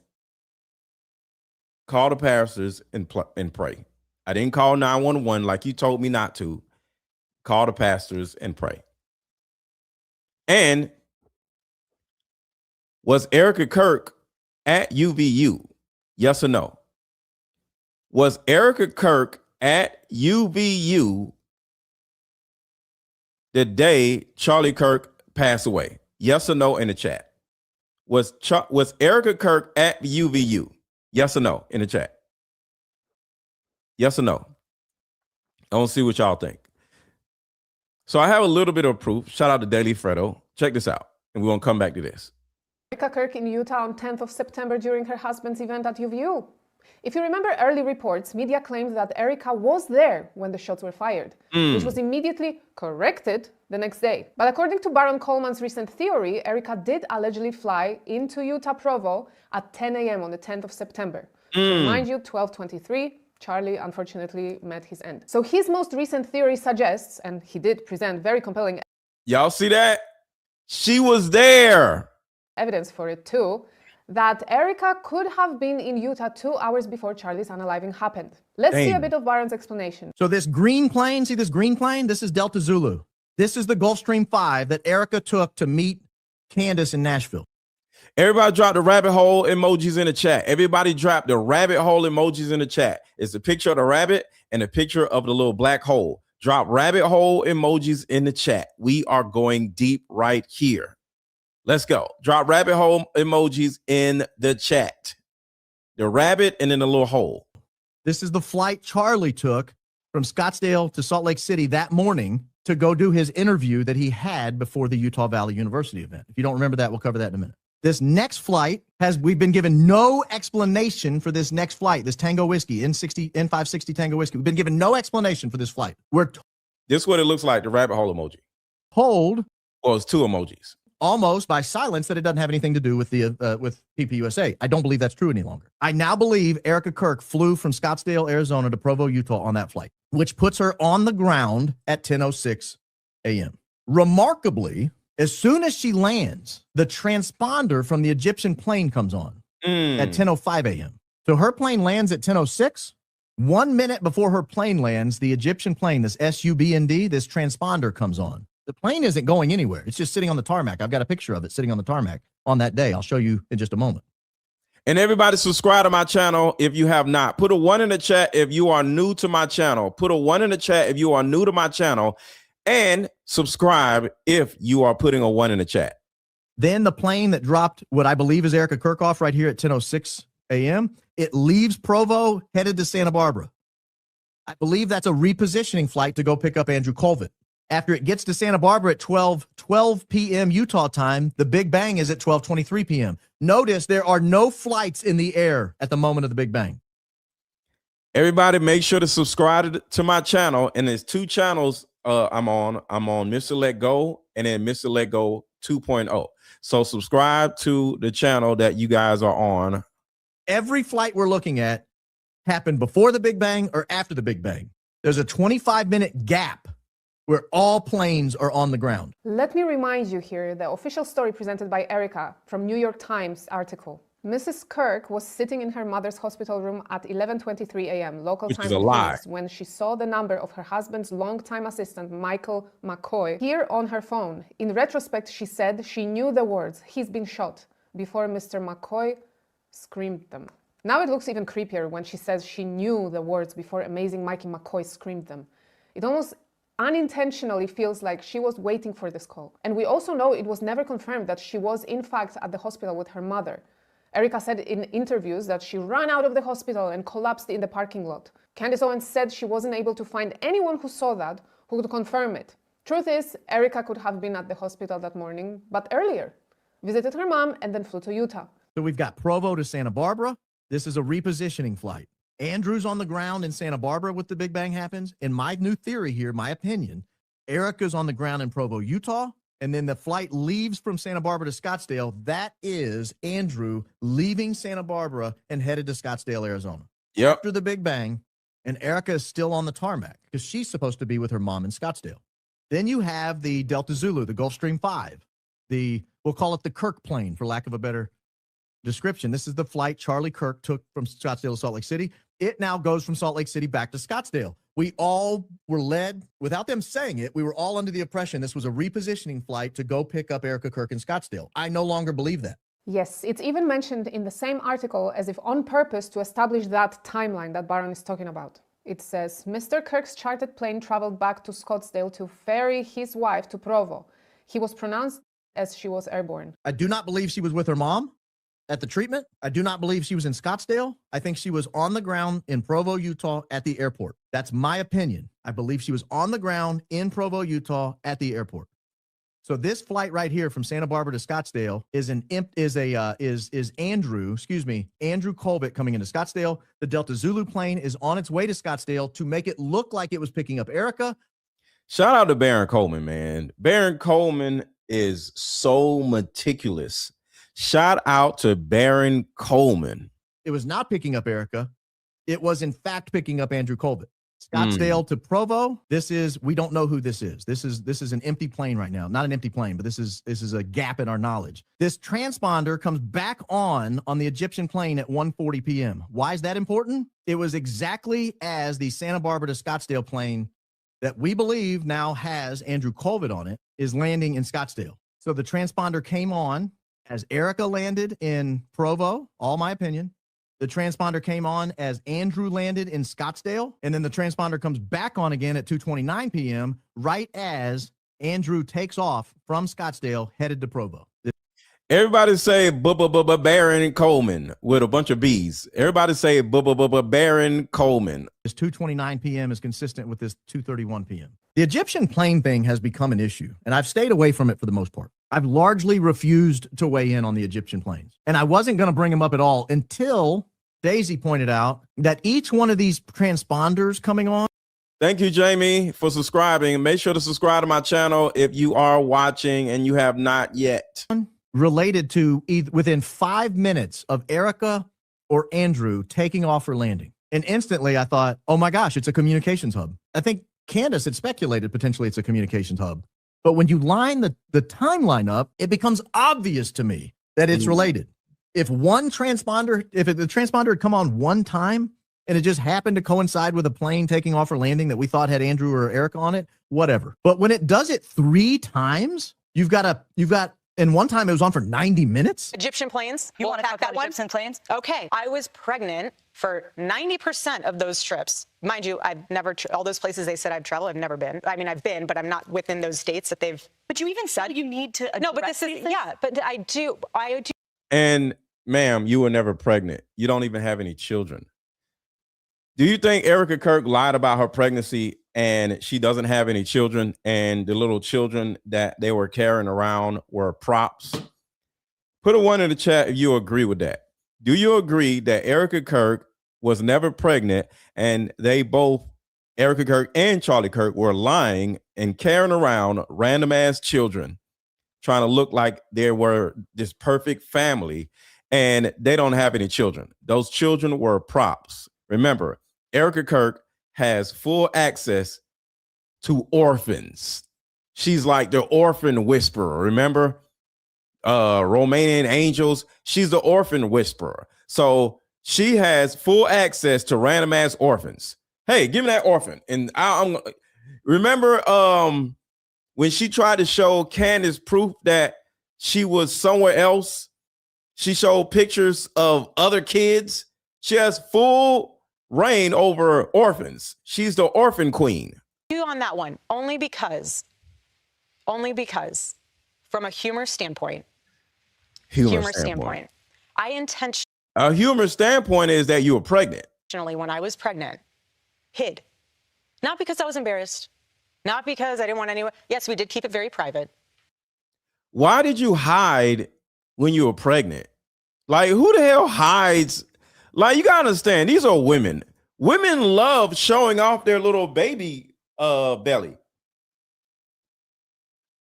Call the pastors and pray. I didn't call 911 like you told me not to. Call the pastors and pray. And was Erica Kirk at UVU? Yes or no? Was Erica Kirk at UVU the day Charlie Kirk passed away? Yes or no in the chat? Was Erica Kirk at UVU? Yes or no in the chat? Yes or no? I want to see what y'all think. So I have a little bit of proof. Shout out to Daily Fredo. Check this out, and we're going to come back to this. Erica Kirk in Utah on 10th of September during her husband's event at UVU. If you remember early reports, media claimed that Erika was there when the shots were fired, which was immediately corrected the next day. But according to Baron Coleman's recent theory, Erika did allegedly fly into Utah Provo at 10 a.m. on the 10th of September. So mind you, 12:23, Charlie unfortunately met his end. So his most recent theory suggests, and he did present very compelling Y'all see that? She was there. Evidence for it too, that Erika could have been in Utah 2 hours before Charlie's unaliving happened. Let's see a bit of Baron's explanation. So this green plane, see this green plane? This is Delta Zulu. This is the Gulfstream 5 that Erika took to meet Candace in Nashville. Everybody drop the rabbit hole emojis in the chat. Everybody drop the rabbit hole emojis in the chat. It's a picture of the rabbit and a picture of the little black hole. Drop rabbit hole emojis in the chat. We are going deep right here. Let's go. Drop rabbit hole emojis in the chat. The rabbit and then the little hole. This is the flight Charlie took from Scottsdale to Salt Lake City that morning to go do his interview that he had before the Utah Valley University event. If you don't remember that, we'll cover that in a minute. This next flight we've been given no explanation for this next flight, this Tango Whiskey, N560 Tango Whiskey. We've been given no explanation for this flight. This is what it looks like, the rabbit hole emoji. Told. Well, it's two emojis. Almost by silence that it doesn't have anything to do with the with TPUSA. I don't believe that's true any longer. I now believe Erica Kirk flew from Scottsdale, Arizona to Provo, Utah on that flight, which puts her on the ground at 10:06 a.m. Remarkably, as soon as she lands, the transponder from the Egyptian plane comes on at 10:05 a.m. So her plane lands at 10:06. 1 minute before her plane lands, the Egyptian plane, this SUBND, this transponder comes on. The plane isn't going anywhere. It's just sitting on the tarmac. I've got a picture of it sitting on the tarmac on that day. I'll show you in just a moment. And everybody subscribe to my channel if you have not. Put a 1 in the chat if you are new to my channel. Put a 1 in the chat if you are new to my channel. And subscribe if you are putting a 1 in the chat. Then the plane that dropped what I believe is Erica Kirk off right here at 10:06 a.m., it leaves Provo, headed to Santa Barbara. I believe that's a repositioning flight to go pick up Andrew Kulvet. After it gets to Santa Barbara at 12 p.m. Utah time, the Big Bang is at 12:23 p.m. Notice there are no flights in the air at the moment of the Big Bang. Everybody make sure to subscribe to my channel. And there's 2 channels I'm on. I'm on Mr. Let Go and then Mr. Let Go 2.0. So subscribe to the channel that you guys are on. Every flight we're looking at happened before the Big Bang or after the Big Bang. There's a 25-minute gap where all planes are on the ground. Let me remind you here the official story presented by Erika from New York Times article. Mrs. Kirk was sitting in her mother's hospital room at 11:23 a.m. local time when she saw the number of her husband's longtime assistant, Mikey McCoy, here on her phone. In retrospect, she said she knew the words, "He's been shot," before Mr. McCoy screamed them. Now it looks even creepier when she says she knew the words before amazing Mikey McCoy screamed them. It almost unintentionally feels like she was waiting for this call. And we also know it was never confirmed that she was in fact at the hospital with her mother. Erika said in interviews that she ran out of the hospital and collapsed in the parking lot. Candace Owens said she wasn't able to find anyone who saw that who could confirm it. Truth is, Erika could have been at the hospital that morning, but earlier, visited her mom and then flew to Utah. So we've got Provo to Santa Barbara. This is a repositioning flight. Andrew's on the ground in Santa Barbara when the Big Bang happens. In my new theory here, my opinion, Erica's on the ground in Provo, Utah, and then the flight leaves from Santa Barbara to Scottsdale. That is Andrew leaving Santa Barbara and headed to Scottsdale, Arizona. Yep. After the Big Bang, and Erika is still on the tarmac because she's supposed to be with her mom in Scottsdale. Then you have the Delta Zulu, the Gulfstream 5, we'll call it the Kirk plane for lack of a better description. This is the flight Charlie Kirk took from Scottsdale to Salt Lake City. It now goes from Salt Lake City back to Scottsdale. We all were led, without them saying it, we were all under the impression this was a repositioning flight to go pick up Erica Kirk in Scottsdale. I no longer believe that. Yes, it's even mentioned in the same article as if on purpose to establish that timeline that Baron is talking about. It says, Mr. Kirk's chartered plane traveled back to Scottsdale to ferry his wife to Provo. He was pronounced as she was airborne. I do not believe she was with her mom at the treatment. I do not believe she was in Scottsdale. I think she was on the ground in Provo, Utah at the airport. That's my opinion. I believe she was on the ground in Provo, Utah at the airport. So this flight right here from Santa Barbara to Scottsdale is Andrew Culvet coming into Scottsdale. The Delta Zulu plane is on its way to Scottsdale to make it look like it was picking up Erika. Shout out to Baron Coleman, man. Baron Coleman is so meticulous. Shout out to Baron Coleman. It was not picking up Erika. It was in fact picking up Andrew Culvet. Scottsdale to Provo. We don't know who this is. This is an empty plane right now. Not an empty plane, but this is a gap in our knowledge. This transponder comes back on the Egyptian plane at 1:40 p.m. Why is that important? It was exactly as the Santa Barbara to Scottsdale plane that we believe now has Andrew Kulvet on it is landing in Scottsdale. So the transponder came on as Erika landed in Provo, all my opinion. The transponder came on as Andrew landed in Scottsdale, and then the transponder comes back on again at 2:29 p.m. right as Andrew takes off from Scottsdale headed to Provo. Everybody say Baron Coleman with a bunch of B's. Everybody say Baron Coleman. This 2:29 p.m. is consistent with this 2:31 p.m. The Egyptian plane thing has become an issue, and I've stayed away from it for the most part. I've largely refused to weigh in on the Egyptian planes, and I wasn't going to bring them up at all until Daisy pointed out that each one of these transponders coming on. Thank you, Jamie, for subscribing. Make sure to subscribe to my channel if you are watching and you have not yet. Related to within 5 minutes of Erika or Andrew taking off or landing. And instantly I thought, oh my gosh, it's a communications hub. I think Candace had speculated potentially it's a communications hub. But when you line the timeline up, it becomes obvious to me that it's related. If the transponder had come on one time and it just happened to coincide with a plane taking off or landing that we thought had Andrew or Erika on it, whatever. But when it does it 3 times, you've got and one time it was on for 90 minutes. Egyptian planes. You want to talk about Egyptian planes? Okay. I was pregnant for 90% of those trips. Mind you, I've never, all those places they said I've traveled, I've never been. I mean, I've been, but I'm not within those states that they've. But you even said you need to. No, but this is, yeah, but I do. And ma'am, you were never pregnant. You don't even have any children. Do you think Erica Kirk lied about her pregnancy and she doesn't have any children and the little children that they were carrying around were props? Put a 1 in the chat if you agree with that. Do you agree that Erica Kirk was never pregnant and they both, Erica Kirk and Charlie Kirk, were lying and carrying around random ass children trying to look like they were this perfect family and they don't have any children? Those children were props. Remember, Erica Kirk has full access to orphans. She's like the orphan whisperer. Remember, Romanian angels? She's the orphan whisperer. So she has full access to random ass orphans. Hey, give me that orphan. And I'm remember when she tried to show Candace proof that she was somewhere else. She showed pictures of other kids. She has full reign over orphans. She's the orphan queen. You on that one, only because from a humor standpoint, I intentionally. A humor standpoint is that you were pregnant. When I was pregnant, hid. Not because I was embarrassed, not because I didn't want anyone. Yes, we did keep it very private. Why did you hide when you were pregnant? Like, who the hell hides? Like, you gotta understand, these are women. Women love showing off their little baby belly.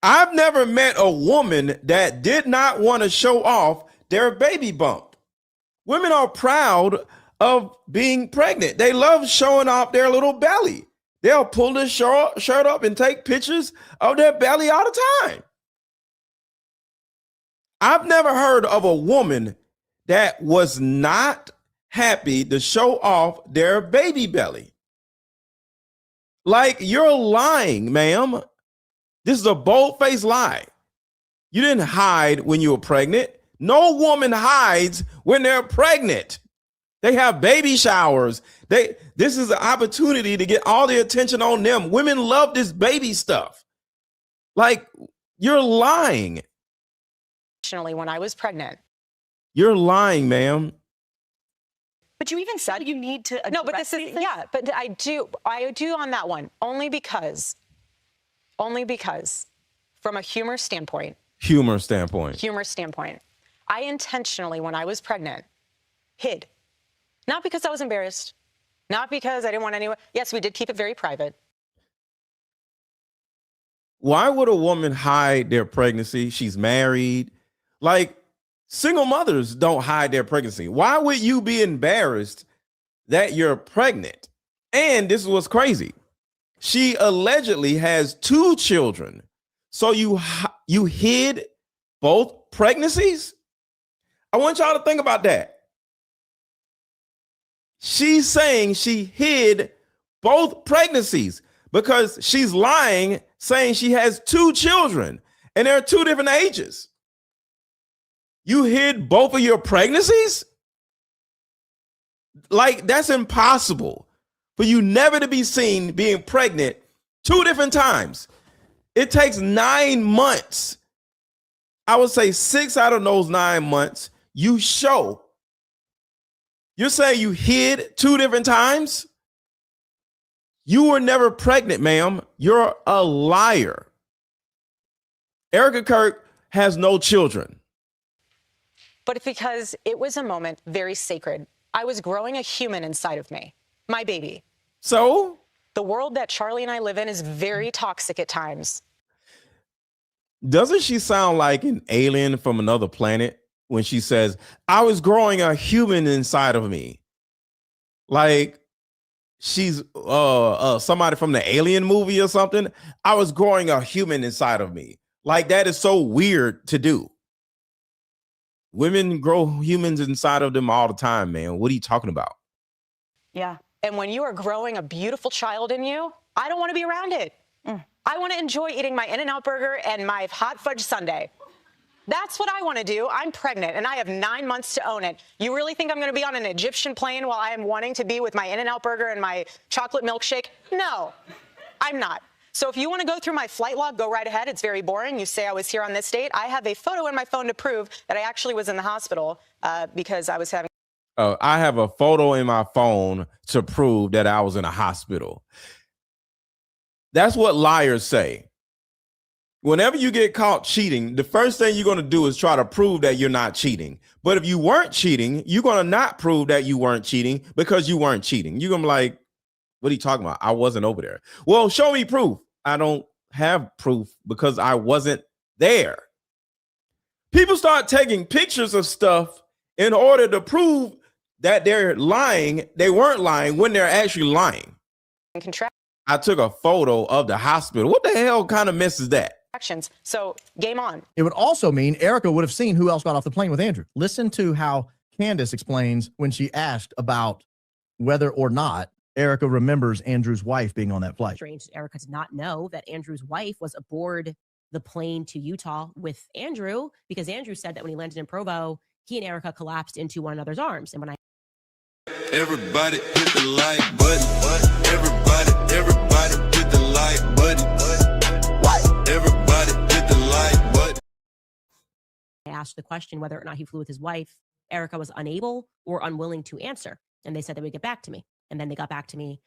I've never met a woman that did not want to show off their baby bump. Women are proud of being pregnant. They love showing off their little belly. They'll pull their shirt up and take pictures of their belly all the time. I've never heard of a woman that was not happy to show off their baby belly. Like, you're lying, ma'am. This is a bold-faced lie. You didn't hide when you were pregnant. No woman hides when they're pregnant. They have baby showers. This is an opportunity to get all the attention on them. Women love this baby stuff. Like, you're lying. When I was pregnant. You're lying, ma'am. But you even said you need to. No, but this is, yeah, but I do on that one, only because from a humor standpoint, I intentionally, when I was pregnant, hid. Not because I was embarrassed, not because I didn't want anyone. Yes, we did keep it very private. Why would a woman hide their pregnancy? She's married. Like, single mothers don't hide their pregnancy. Why would you be embarrassed that you're pregnant? And this is what's crazy. She allegedly has 2 children. So you hid both pregnancies? I want y'all to think about that. She's saying she hid both pregnancies because she's lying, saying she has 2 children and they're 2 different ages. You hid both of your pregnancies? Like, that's impossible for you never to be seen being pregnant 2 different times. It takes 9 months. I would say 6 out of those 9 months, you show. You're saying you hid 2 different times? You were never pregnant, ma'am. You're a liar. Erica Kirk has no children. But it's because it was a moment very sacred. I was growing a human inside of me, my baby. So? The world that Charlie and I live in is very toxic at times. Doesn't she sound like an alien from another planet when she says, I was growing a human inside of me? Like she's somebody from the Alien movie or something. I was growing a human inside of me. Like, that is so weird to do. Women grow humans inside of them all the time, man. What are you talking about? Yeah. And when you are growing a beautiful child in you, I don't want to be around it. I want to enjoy eating my In-N-Out burger and my hot fudge sundae. That's what I want to do. I'm pregnant and I have 9 months to own it. You really think I'm going to be on an Egyptian plane while I am wanting to be with my In-N-Out burger and my chocolate milkshake? No, I'm not. So if you want to go through my flight log, go right ahead. It's very boring. You say I was here on this date. I have a photo in my phone to prove that I actually was in the hospital because I was having. I have a photo in my phone to prove that I was in a hospital. That's what liars say. Whenever you get caught cheating, the first thing you're going to do is try to prove that you're not cheating. But if you weren't cheating, you're going to not prove that you weren't cheating because you weren't cheating. You're going to be like, what are you talking about? I wasn't over there. Well, show me proof. I don't have proof because I wasn't there. People start taking pictures of stuff in order to prove that they're lying. They weren't lying when they're actually lying. I took a photo of the hospital. What the hell kind of mess is that? So game on. It would also mean Erica would have seen who else got off the plane with Andrew. Listen to how Candace explains when she asked about whether or not Erica remembers Andrew's wife being on that flight. Strange. Erica did not know that Andrew's wife was aboard the plane to Utah with Andrew because Andrew said that when he landed in Provo, he and Erica collapsed into one another's arms. And when Everybody hit the like button. Everybody hit the like button. Everybody hit the like button. I asked the question whether or not he flew with his wife, Erica was unable or unwilling to answer. And they said they would get back to me. And then they got back to me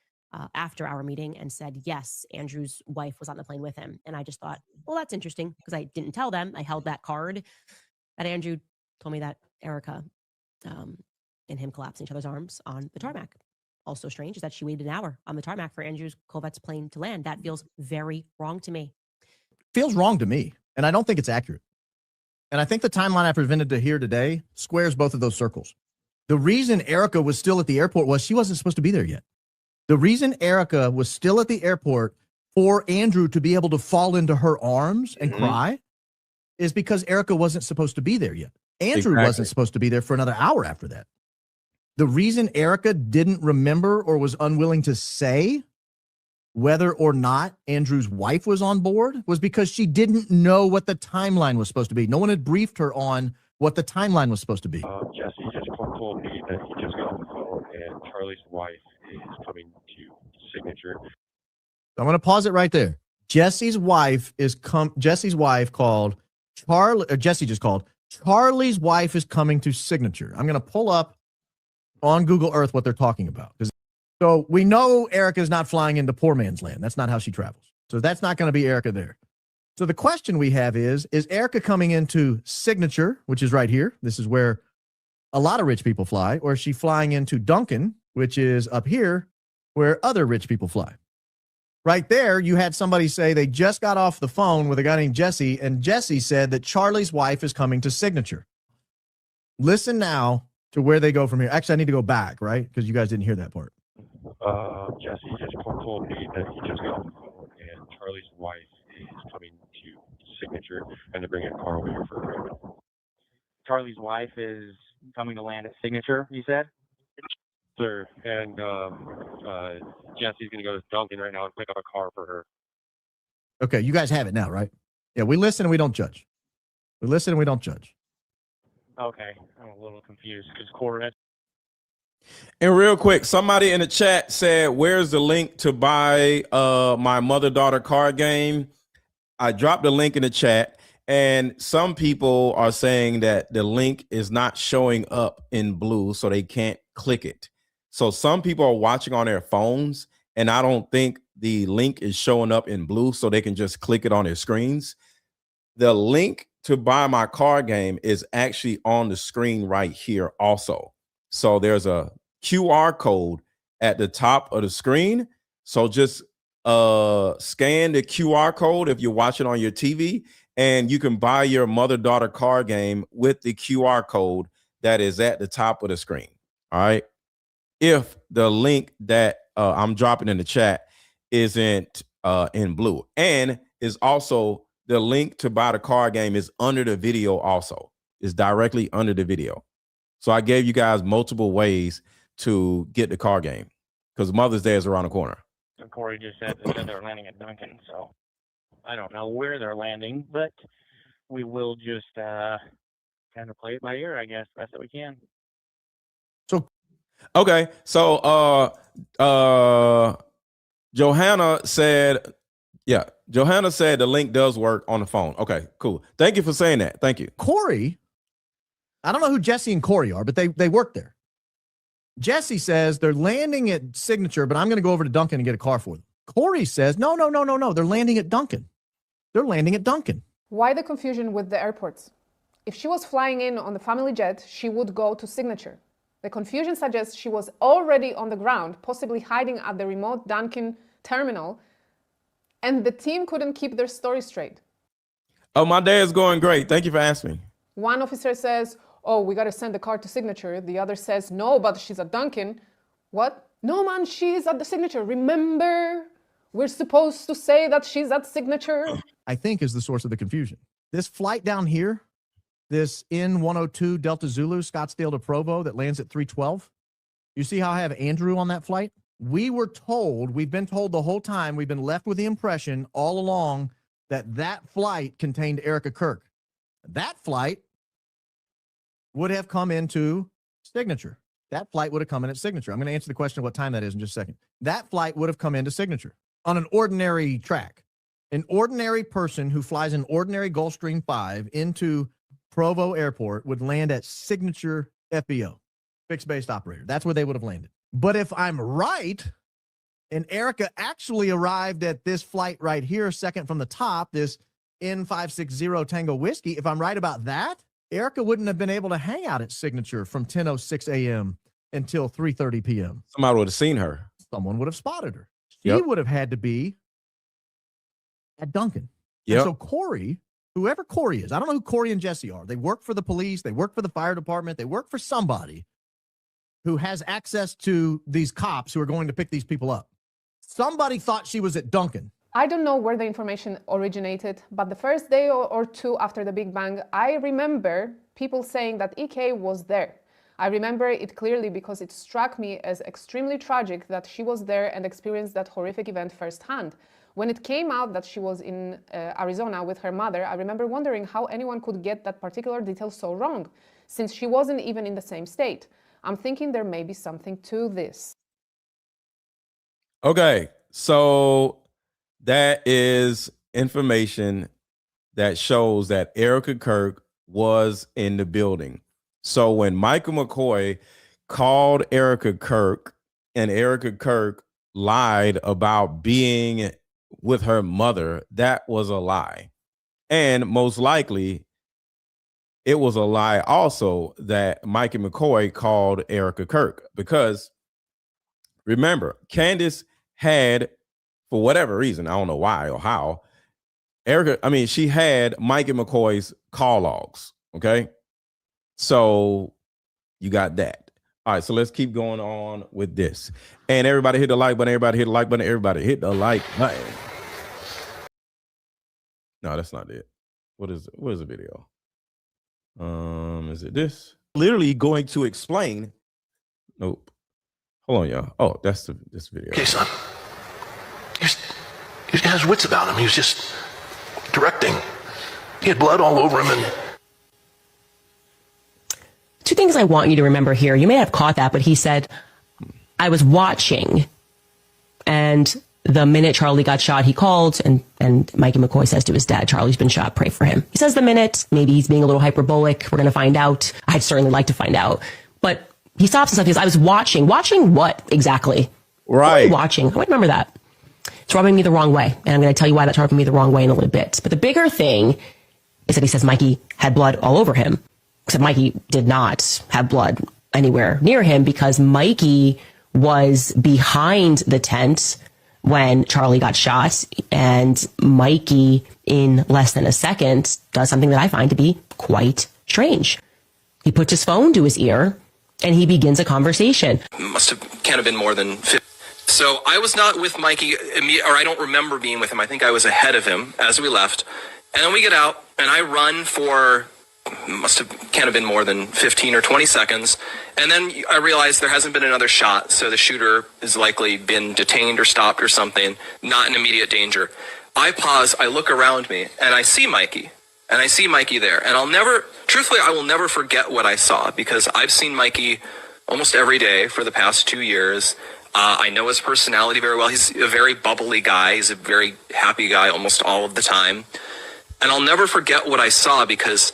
after our meeting and said, yes, Andrew's wife was on the plane with him. And I just thought, well, that's interesting because I didn't tell them. I held that card that Andrew told me that Erica and him collapsed in each other's arms on the tarmac. Also strange is that she waited an hour on the tarmac for Andrew's Kulvet's plane to land. That feels very wrong to me. Feels wrong to me. And I don't think it's accurate. And I think the timeline I presented to here today squares both of those circles. The reason Erica was still at the airport was she wasn't supposed to be there yet. The reason Erica was still at the airport for Andrew to be able to fall into her arms and cry is because Erica wasn't supposed to be there yet. Andrew wasn't supposed to be there for another hour after that. The reason Erica didn't remember or was unwilling to say whether or not Andrew's wife was on board was because she didn't know what the timeline was supposed to be. No one had briefed her on what the timeline was supposed to be. Jesse just told me that he just got on the phone and Charlie's wife is coming to Signature. I'm going to pause it right there. Jesse's wife called Charlie, or Jesse just called. Charlie's wife is coming to Signature. I'm going to pull up on Google Earth what they're talking about. So we know Erica is not flying into poor man's land. That's not how she travels. So that's not going to be Erica there. So the question we have is Erica coming into Signature, which is right here? This is where a lot of rich people fly, or is she flying into Duncan, which is up here where other rich people fly? Right there, you had somebody say they just got off the phone with a guy named Jesse, and Jesse said that Charlie's wife is coming to Signature. Listen now to where they go from here. Actually, I need to go back, right? Because you guys didn't hear that part. Jesse just told me that he just got on the phone and Charlie's wife is coming to signature and to bring a car over here for a drive. Charlie's wife is coming to land at signature, you said? Sir, and Jesse's going to go to Duncan right now and pick up a car for her. Okay, you guys have it now, right? Yeah, we listen and we don't judge. We listen and we don't judge. Okay, I'm a little confused because Corvette. And real quick, somebody in the chat said, where's the link to buy my mother-daughter card game? I dropped the link in the chat, and some people are saying that the link is not showing up in blue, so they can't click it. So some people are watching on their phones, and I don't think the link is showing up in blue, so they can just click it on their screens. The link to buy my card game is actually on the screen right here also. So there's a QR code at the top of the screen. So just scan the QR code if you're watching on your TV, and you can buy your mother-daughter card game with the QR code that is at the top of the screen. All right. If the link that I'm dropping in the chat isn't in blue, and is also the link to buy the card game is under the video also. It's directly under the video. So I gave you guys multiple ways to get the card game because Mother's Day is around the corner. And Corey just said they're landing at Duncan, so I don't know where they're landing, but we will just kind of play it by ear, I guess, best that we can. So, okay. So, Johanna said the link does work on the phone. Okay, cool. Thank you for saying that. Thank you. Corey, I don't know who Jesse and Corey are, but they work there. Jesse says they're landing at signature, but I'm going to go over to Duncan and get a car for them. Corey says, no. They're landing at Duncan. They're landing at Duncan. Why the confusion with the airports? If she was flying in on the family jet, she would go to signature. The confusion suggests she was already on the ground, possibly hiding at the remote Duncan terminal, and the team couldn't keep their story straight. Oh, my day is going great. Thank you for asking me. One officer says, oh, we got to send the car to signature. The other says, no, but she's at Duncan. What? No, man, she's at the signature. Remember, we're supposed to say that she's at signature. I think is the source of the confusion. This flight down here, this N102 Delta Zulu, Scottsdale to Provo that lands at 3:12. You see how I have Andrew on that flight? We've been told the whole time, we've been left with the impression all along that flight contained Erica Kirk. That flight would have come into signature. That flight would have come in at signature. I'm going to answer the question of what time that is in just a second. That flight would have come into signature on an ordinary track. An ordinary person who flies an ordinary Gulfstream 5 into Provo Airport would land at signature FBO, fixed-based operator. That's where they would have landed. But if I'm right, and Erika actually arrived at this flight right here, second from the top, this N560 Tango Whiskey, if I'm right about that, Erika wouldn't have been able to hang out at signature from 10:06 a.m. until 3:30 p.m. Somebody would have seen her. Someone would have spotted her. She would have had to be at Duncan. Yep. And so Corey, whoever Corey is, I don't know who Corey and Jesse are. They work for the police. They work for the fire department. They work for somebody who has access to these cops who are going to pick these people up. Somebody thought she was at Duncan. I don't know where the information originated, but the first day or two after the Big Bang, I remember people saying that EK was there. I remember it clearly because it struck me as extremely tragic that she was there and experienced that horrific event firsthand. When it came out that she was in Arizona with her mother, I remember wondering how anyone could get that particular detail so wrong, since she wasn't even in the same state. I'm thinking there may be something to this. Okay, so that is information that shows that Erica Kirk was in the building. So when Michael McCoy called Erica Kirk and Erica Kirk lied about being with her mother, that was a lie. And most likely it was a lie also that Mikey McCoy called Erica Kirk, because remember, Candace had, for whatever reason, I don't know why or how, she had Mikey McCoy's call logs. Okay. So you got that. All right, so let's keep going on with this. And everybody hit the like button. Everybody hit the like button. Everybody hit the like button. No, that's not it. What is it? What is the video? Is it this? Literally going to explain. Nope. Hold on, y'all. Oh, that's this video. Okay, son. He has wits about him. He was just directing. He had blood all over him. And two things I want you to remember here. You may have caught that, but he said, I was watching. And the minute Charlie got shot, he called, and Mikey McCoy says to his dad, Charlie's been shot, pray for him. He says the minute, maybe he's being a little hyperbolic. We're going to find out. I'd certainly like to find out. But he stops himself. He says, I was watching. Watching what exactly? Right. What were you watching? I might remember that. It's rubbing me the wrong way. And I'm going to tell you why that's rubbing me the wrong way in a little bit. But the bigger thing is that he says Mikey had blood all over him. Except Mikey did not have blood anywhere near him because Mikey was behind the tent when Charlie got shot. And Mikey, in less than a second, does something that I find to be quite strange. He puts his phone to his ear and he begins a conversation. Can't have been more than 50. So I was not with Mikey, or I don't remember being with him. I think I was ahead of him as we left. And then we get out and I run for can't have been more than 15 or 20 seconds. And then I realized there hasn't been another shot. So the shooter has likely been detained or stopped or something, not in immediate danger. I pause, I look around me and I see Mikey. And I see Mikey there. And truthfully, I will never forget what I saw because I've seen Mikey almost every day for the past 2 years. I know his personality very well. He's a very bubbly guy. He's a very happy guy almost all of the time. And I'll never forget what I saw because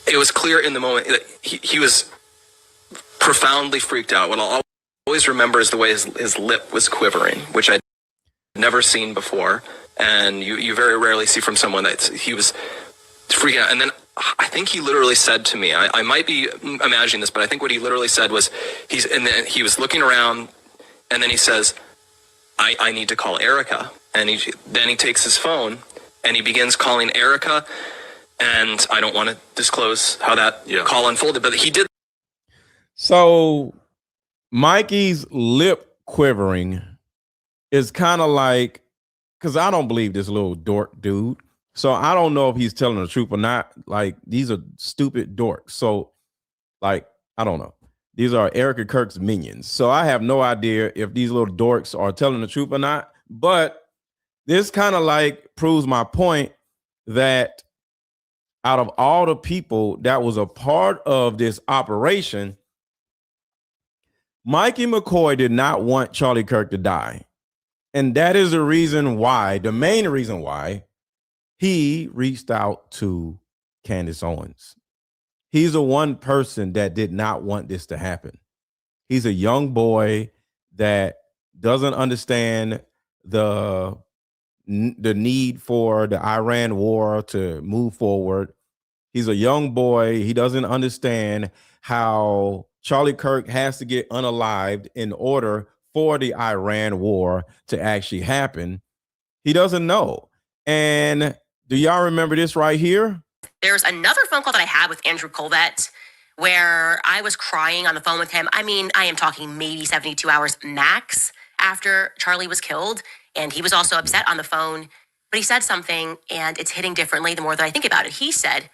it was clear in the moment that he was profoundly freaked out. What I'll always remember is the way his lip was quivering, which I'd never seen before. And you very rarely see from someone that he was freaking out. And then I think he literally said to me, I might be imagining this, but I think what he literally said was, he was looking around and then he says, I need to call Erika. And then he takes his phone and he begins calling Erika. And I don't want to disclose how that call unfolded, but he did. So Mikey's lip quivering is kind of like, because I don't believe this little dork dude. So I don't know if he's telling the truth or not. Like, these are stupid dorks. So, like, I don't know. These are Erica Kirk's minions. So I have no idea if these little dorks are telling the truth or not. But this kind of like proves my point that out of all the people that was a part of this operation, Mikey McCoy did not want Charlie Kirk to die. And that is the reason why, the main reason why, he reached out to Candace Owens. He's the one person that did not want this to happen. He's a young boy that doesn't understand the need for the Iran war to move forward. He's a young boy. He doesn't understand how Charlie Kirk has to get unalived in order for the Iran war to actually happen. He doesn't know. And do y'all remember this right here? There's another phone call that I had with Andrew Kulvet where I was crying on the phone with him. I mean, I am talking maybe 72 hours max after Charlie was killed. And he was also upset on the phone, but he said something and it's hitting differently the more that I think about it. He said,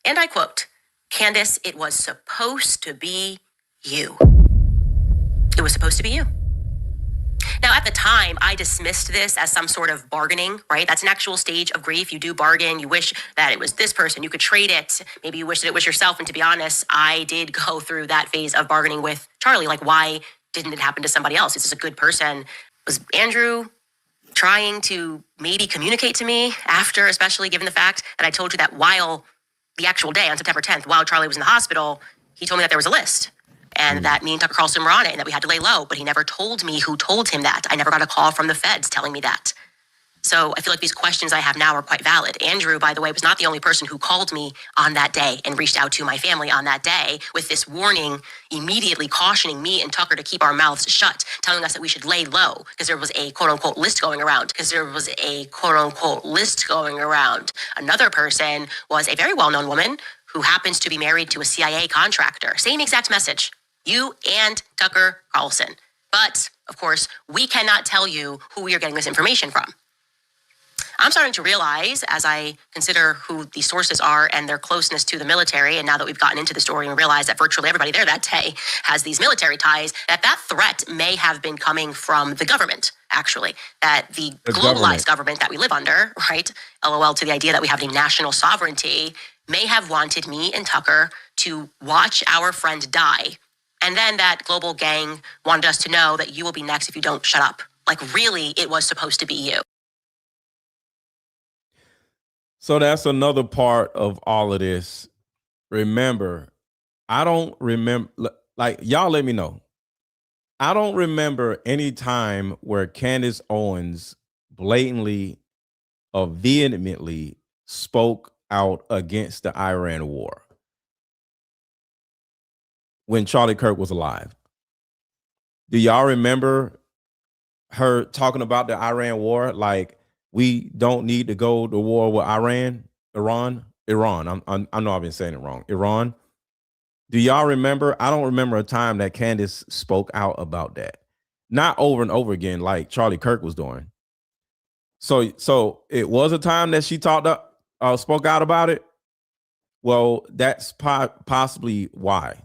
and I quote, "Candace, it was supposed to be you. It was supposed to be you." Now, at the time, I dismissed this as some sort of bargaining, right? That's an actual stage of grief. You do bargain. You wish that it was this person. You could trade it. Maybe you wish that it was yourself. And to be honest, I did go through that phase of bargaining with Charlie. Like, why didn't it happen to somebody else? Is this a good person? Was Andrew trying to maybe communicate to me after, especially given the fact that I told you that while the actual day on September 10th, while Charlie was in the hospital, he told me that there was a list and that me and Tucker Carlson were on it and that we had to lay low, but he never told me who told him that. I never got a call from the feds telling me that. So I feel like these questions I have now are quite valid. Andrew, by the way, was not the only person who called me on that day and reached out to my family on that day with this warning, immediately cautioning me and Tucker to keep our mouths shut, telling us that we should lay low because there was a quote-unquote list going around. Another person was a very well-known woman who happens to be married to a CIA contractor. Same exact message. You and Tucker Carlson. But, of course, we cannot tell you who we are getting this information from. I'm starting to realize, as I consider who the sources are and their closeness to the military, and now that we've gotten into the story and realized that virtually everybody there that day has these military ties, that threat may have been coming from the government, actually. That the globalized government that we live under, right, LOL to the idea that we have a national sovereignty, may have wanted me and Tucker to watch our friend die. And then that global gang wanted us to know that you will be next if you don't shut up. Like, really, it was supposed to be you. So that's another part of all of this. Remember, I don't remember, like, y'all let me know. I don't remember any time where Candace Owens blatantly or vehemently spoke out against the Iran war when Charlie Kirk was alive. Do y'all remember her talking about the Iran war? Like, we don't need to go to war with Iran. I know I've been saying it wrong. Iran. Do y'all remember? I don't remember a time that Candace spoke out about that. Not over and over again like Charlie Kirk was doing. So it was a time that she spoke out about it. Well, that's possibly why.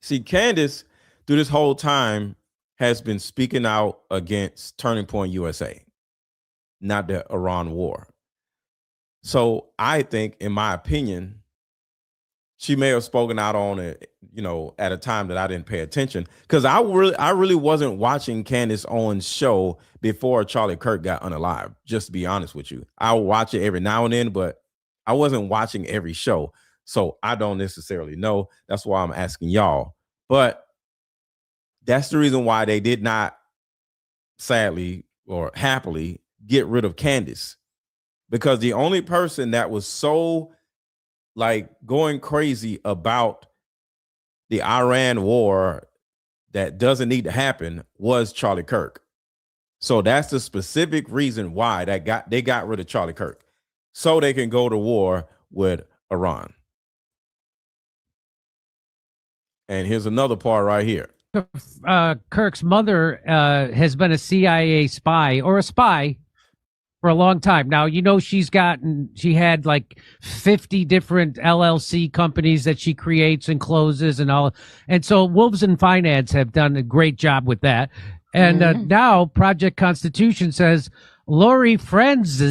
See, Candace, through this whole time, has been speaking out against Turning Point USA, not the Iran war. So I think, in my opinion, she may have spoken out on it, at a time that I didn't pay attention, because I really wasn't watching Candace Owens' show before Charlie Kirk got unalived. Just to be honest with you, I would watch it every now and then, but I wasn't watching every show, so I don't necessarily know. That's why I'm asking y'all. But that's the reason why they did not, sadly or happily, get rid of Candace, because the only person that was so going crazy about the Iran war that doesn't need to happen was Charlie Kirk. So that's the specific reason why they got rid of Charlie Kirk, so they can go to war with Iran. And here's another part right here. Kirk's mother has been a CIA spy or a spy for a long time. Now, she had like 50 different LLC companies that she creates and closes and all. And so Wolves in Finance have done a great job with that. And now Project Constitution says Lori Friends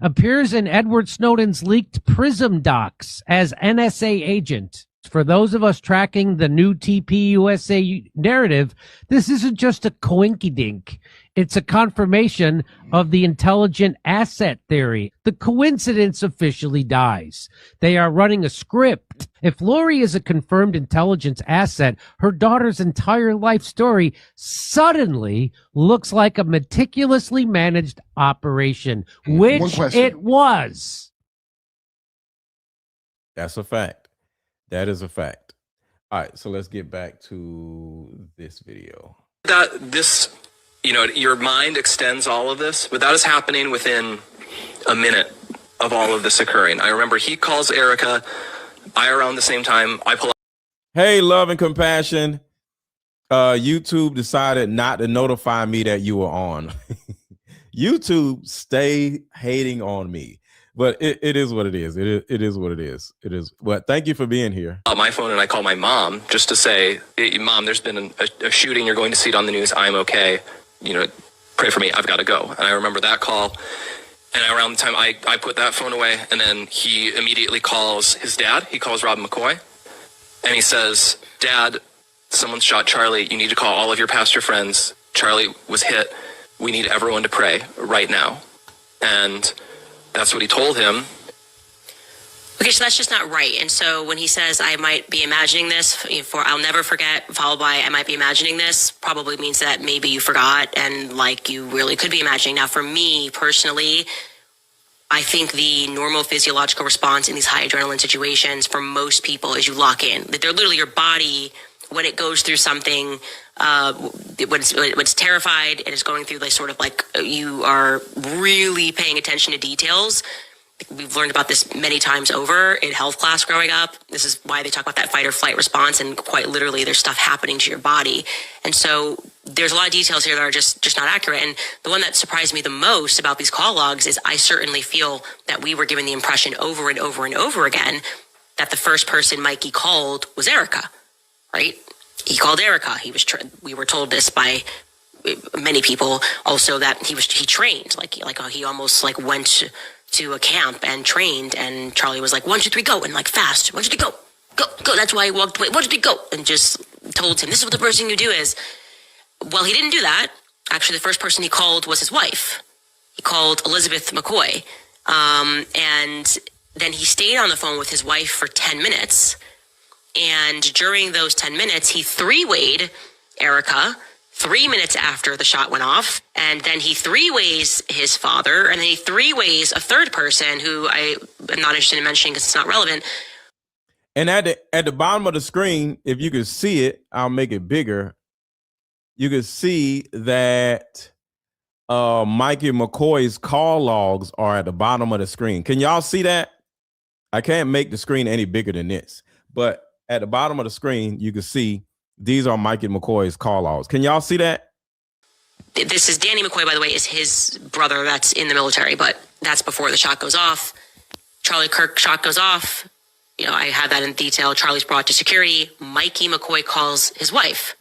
appears in Edward Snowden's leaked PRISM docs as NSA agent. For those of us tracking the new TPUSA narrative, this isn't just a coinkydink. It's a confirmation of the intelligent asset theory. The coincidence officially dies. They are running a script. If Lori is a confirmed intelligence asset, her daughter's entire life story suddenly looks like a meticulously managed operation, which it was. That's a fact. That is a fact. All right, so let's get back to this video. Your mind extends all of this, but that is happening within a minute of all of this occurring. I remember he calls Erika. Around the same time, I pull out. Hey, love and compassion. YouTube decided not to notify me that you were on. YouTube stay hating on me. But it is what it is. It is what it is. It is. But thank you for being here. My phone, and I call my mom just to say, hey, Mom, there's been a shooting. You're going to see it on the news. I'm okay. Pray for me. I've got to go. And I remember that call. And around the time I put that phone away, and then he immediately calls his dad. He calls Rob McCoy. And he says, Dad, someone shot Charlie. You need to call all of your pastor friends. Charlie was hit. We need everyone to pray right now. And that's what he told him. Okay, so that's just not right. And so when he says, I might be imagining this, for I'll never forget, followed by I might be imagining this, probably means that maybe you forgot and you really could be imagining. Now, for me personally, I think the normal physiological response in these high adrenaline situations for most people is you lock in. They're literally your body, when it goes through something, when it's terrified and it's going through you are really paying attention to details, We've learned about this many times over in health class growing up. This is why they talk about that fight or flight response, and quite literally there's stuff happening to your body. And so there's a lot of details here that are just not accurate. And the one that surprised me the most about these call logs is I certainly feel that we were given the impression over and over and over again that the first person Mikey called was Erika, right? He called Erika. We were told this by many people also that he trained, like he almost like went to a camp and trained, and Charlie was like, 1, 2, 3, go, and like fast, 1, 2, 3, go. That's why he walked away. 1, 2, 3, go, and just told him, this is what the first thing you do is. Well, he didn't do that. Actually, the first person he called was his wife. He called Elizabeth McCoy, and then he stayed on the phone with his wife for 10 minutes. And during those 10 minutes, he three-wayed Erika 3 minutes after the shot went off. And then he three-ways his father. And then he three-ways a third person who I am not interested in mentioning because it's not relevant. And at the bottom of the screen, if you could see it, I'll make it bigger. You can see that Mikey McCoy's call logs are at the bottom of the screen. Can y'all see that? I can't make the screen any bigger than this, but at the bottom of the screen, you can see these are Mikey McCoy's call logs. Can y'all see that? This is Danny McCoy, by the way, is his brother that's in the military, but that's before the shot goes off. Charlie Kirk shot goes off. You know, I had that in detail. Charlie's brought to security. Mikey McCoy calls his wife.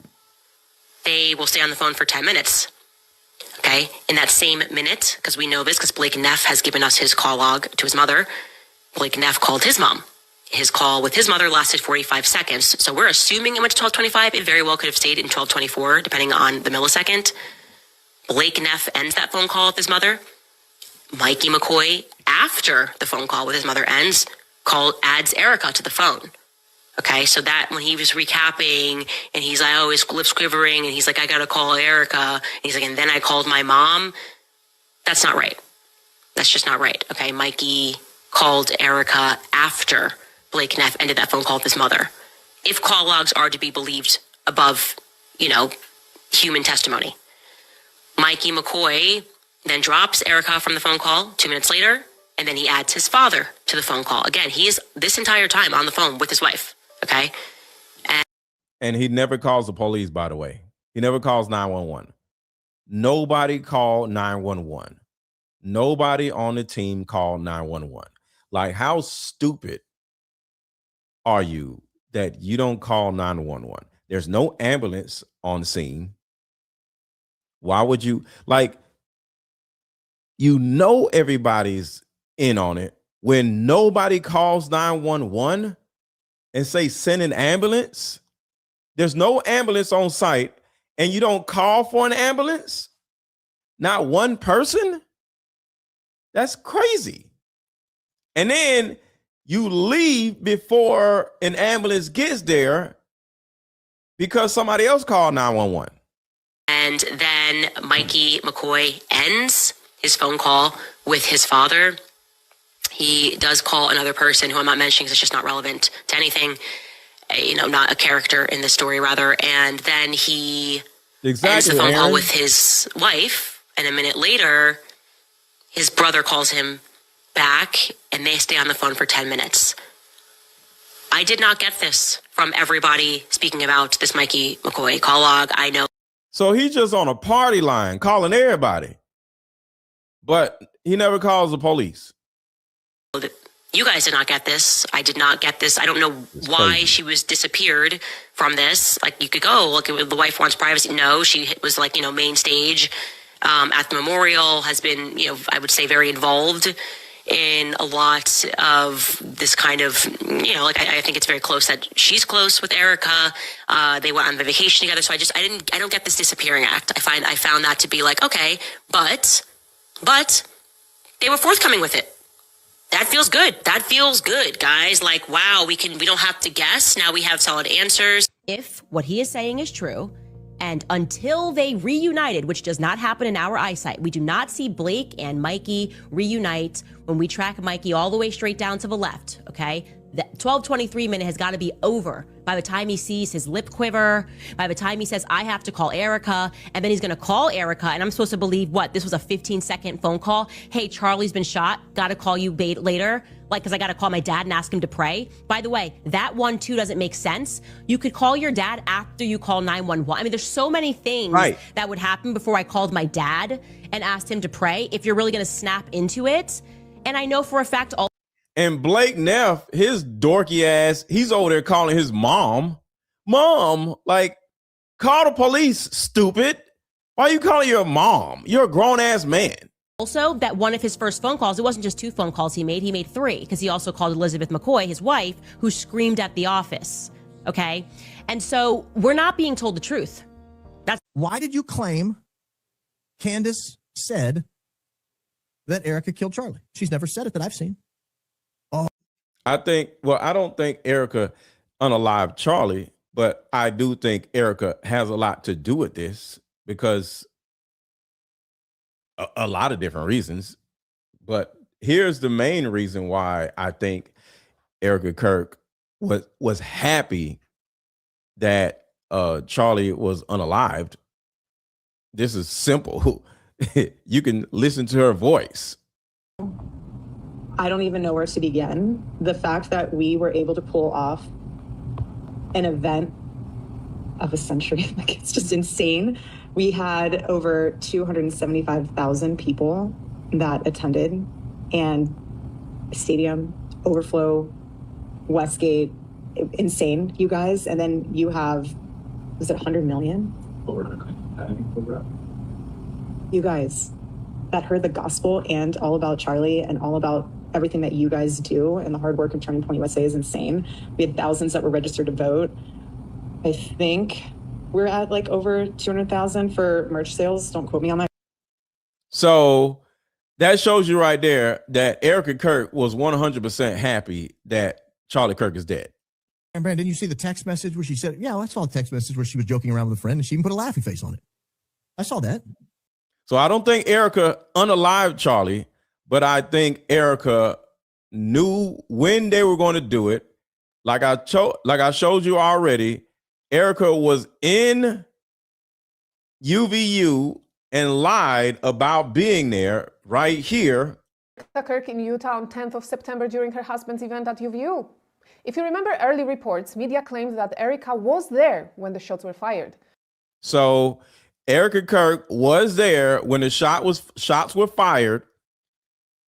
They will stay on the phone for 10 minutes. Okay. In that same minute, because we know this, because Blake Neff has given us his call log to his mother. Blake Neff called his mom. His call with his mother lasted 45 seconds. So we're assuming it went to 12:25. It very well could have stayed in 12:24, depending on the millisecond. Blake Neff ends that phone call with his mother. Mikey McCoy, after the phone call with his mother ends, adds Erika to the phone. Okay, so that when he was recapping and he's like, oh, his lips quivering, and he's like, I got to call Erika. And he's like, and then I called my mom. That's not right. That's just not right. Okay, Mikey called Erika after Blake Neff ended that phone call with his mother. If call logs are to be believed above, human testimony. Mikey McCoy then drops Erika from the phone call 2 minutes later, and then he adds his father to the phone call. Again, he is this entire time on the phone with his wife, okay? And he never calls the police, by the way. He never calls 911. Nobody called 911. Nobody on the team called 911. Like, how stupid are you that you don't call 911? There's no ambulance on scene. Why would you, everybody's in on it when nobody calls 911 and say send an ambulance? There's no ambulance on site and you don't call for an ambulance? Not one person? That's crazy. And then you leave before an ambulance gets there because somebody else called 911. And then Mikey McCoy ends his phone call with his father. He does call another person who I'm not mentioning because it's just not relevant to anything, not a character in the story, rather. And then he ends the phone call with his wife. And a minute later, his brother calls him back and they stay on the phone for 10 minutes. I did not get this from everybody speaking about this Mikey McCoy call log. I know. So he's just on a party line calling everybody, but he never calls the police. You guys did not get this. I did not get this. I don't know why she was disappeared from this. Like, you could go, look, the wife wants privacy. No, she was main stage at the memorial, has been, I would say very involved in a lot of this kind of, I think it's very close that she's close with Erika. They went on the vacation together. So I don't get this disappearing act. I found that to be okay, but they were forthcoming with it. That feels good. That feels good, guys. Wow, we don't have to guess. Now we have solid answers. If what he is saying is true, and until they reunited, which does not happen in our eyesight, we do not see Blake and Mikey reunite when we track Mikey all the way straight down to the left, okay? That 12:23 minute has got to be over by the time he sees his lip quiver, by the time he says, I have to call Erika, and then he's going to call Erika, and I'm supposed to believe, what, this was a 15-second phone call? Hey, Charlie's been shot, got to call you later, like, because I got to call my dad and ask him to pray. By the way, that one, too, doesn't make sense. You could call your dad after you call 911. I mean, there's so many things that would happen before I called my dad and asked him to pray, if you're really going to snap into it. And I know for a fact all. And Blake Neff, his dorky ass, he's over there calling his mom. Mom, like, call the police, stupid. Why are you calling your mom? You're a grown ass man. Also, that one of his first phone calls, it wasn't just 2 phone calls he made 3, because he also called Elizabeth McCoy, his wife, who screamed at the office. Okay. And so we're not being told the truth. That's why did you claim Candace said that Erika killed Charlie? She's never said it that I've seen. I don't think Erika unalived Charlie, but I do think Erika has a lot to do with this because a lot of different reasons. But here's the main reason why I think Erica Kirk was happy that Charlie was unalived. This is simple. You can listen to her voice. I don't even know where to begin. The fact that we were able to pull off an event of a century, like, it's just insane. We had over 275,000 people that attended, and stadium, overflow, Westgate, insane, you guys. And then you have, was it 100 million? You guys that heard the gospel and all about Charlie and all about everything that you guys do, and the hard work of Turning Point USA is insane. We had thousands that were registered to vote. I think we're at like over 200,000 for merch sales. Don't quote me on that. So that shows you right there that Erica Kirk was 100% happy that Charlie Kirk is dead. And Brandon, didn't you see the text message where she said, yeah, I saw a text message where she was joking around with a friend and she even put a laughing face on it. I saw that. So I don't think Erika unalived Charlie, but I think Erika knew when they were going to do it. Like I showed you already, Erika was in UVU and lied about being there right here. Erica Kirk in Utah on 10th of September during her husband's event at UVU. If you remember early reports, media claimed that Erika was there when the shots were fired. So Erica Kirk was there when the shots were fired.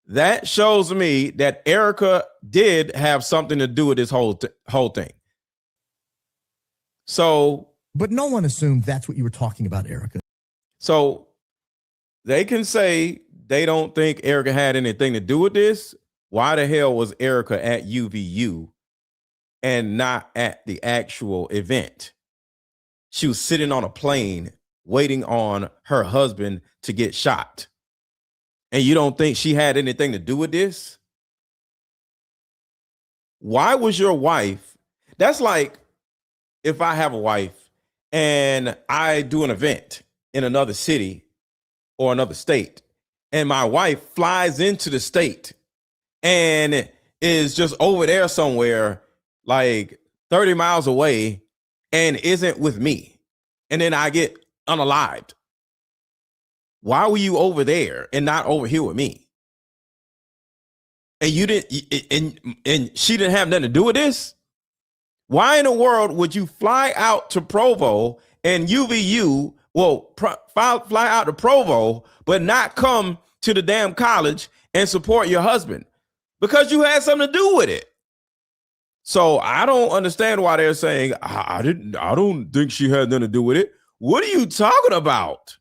That shows me that Erika did have something to do with this whole thing. So, but no one assumed that's what you were talking about, Erika. So they can say they don't think Erika had anything to do with this. Why the hell was Erika at UVU and not at the actual event? She was sitting on a plane waiting on her husband to get shot. And you don't think she had anything to do with this? Why was your wife? That's like if I have a wife and I do an event in another city or another state, and my wife flies into the state and is just over there somewhere like 30 miles away and isn't with me, and then I get unalived. Why were you over there and not over here with me? And you didn't, and she didn't have nothing to do with this? Why in the world would you fly out to Provo and UVU, fly out to Provo, but not come to the damn college and support your husband? Because you had something to do with it. So I don't understand why they're saying, I don't think she had nothing to do with it. What are you talking about?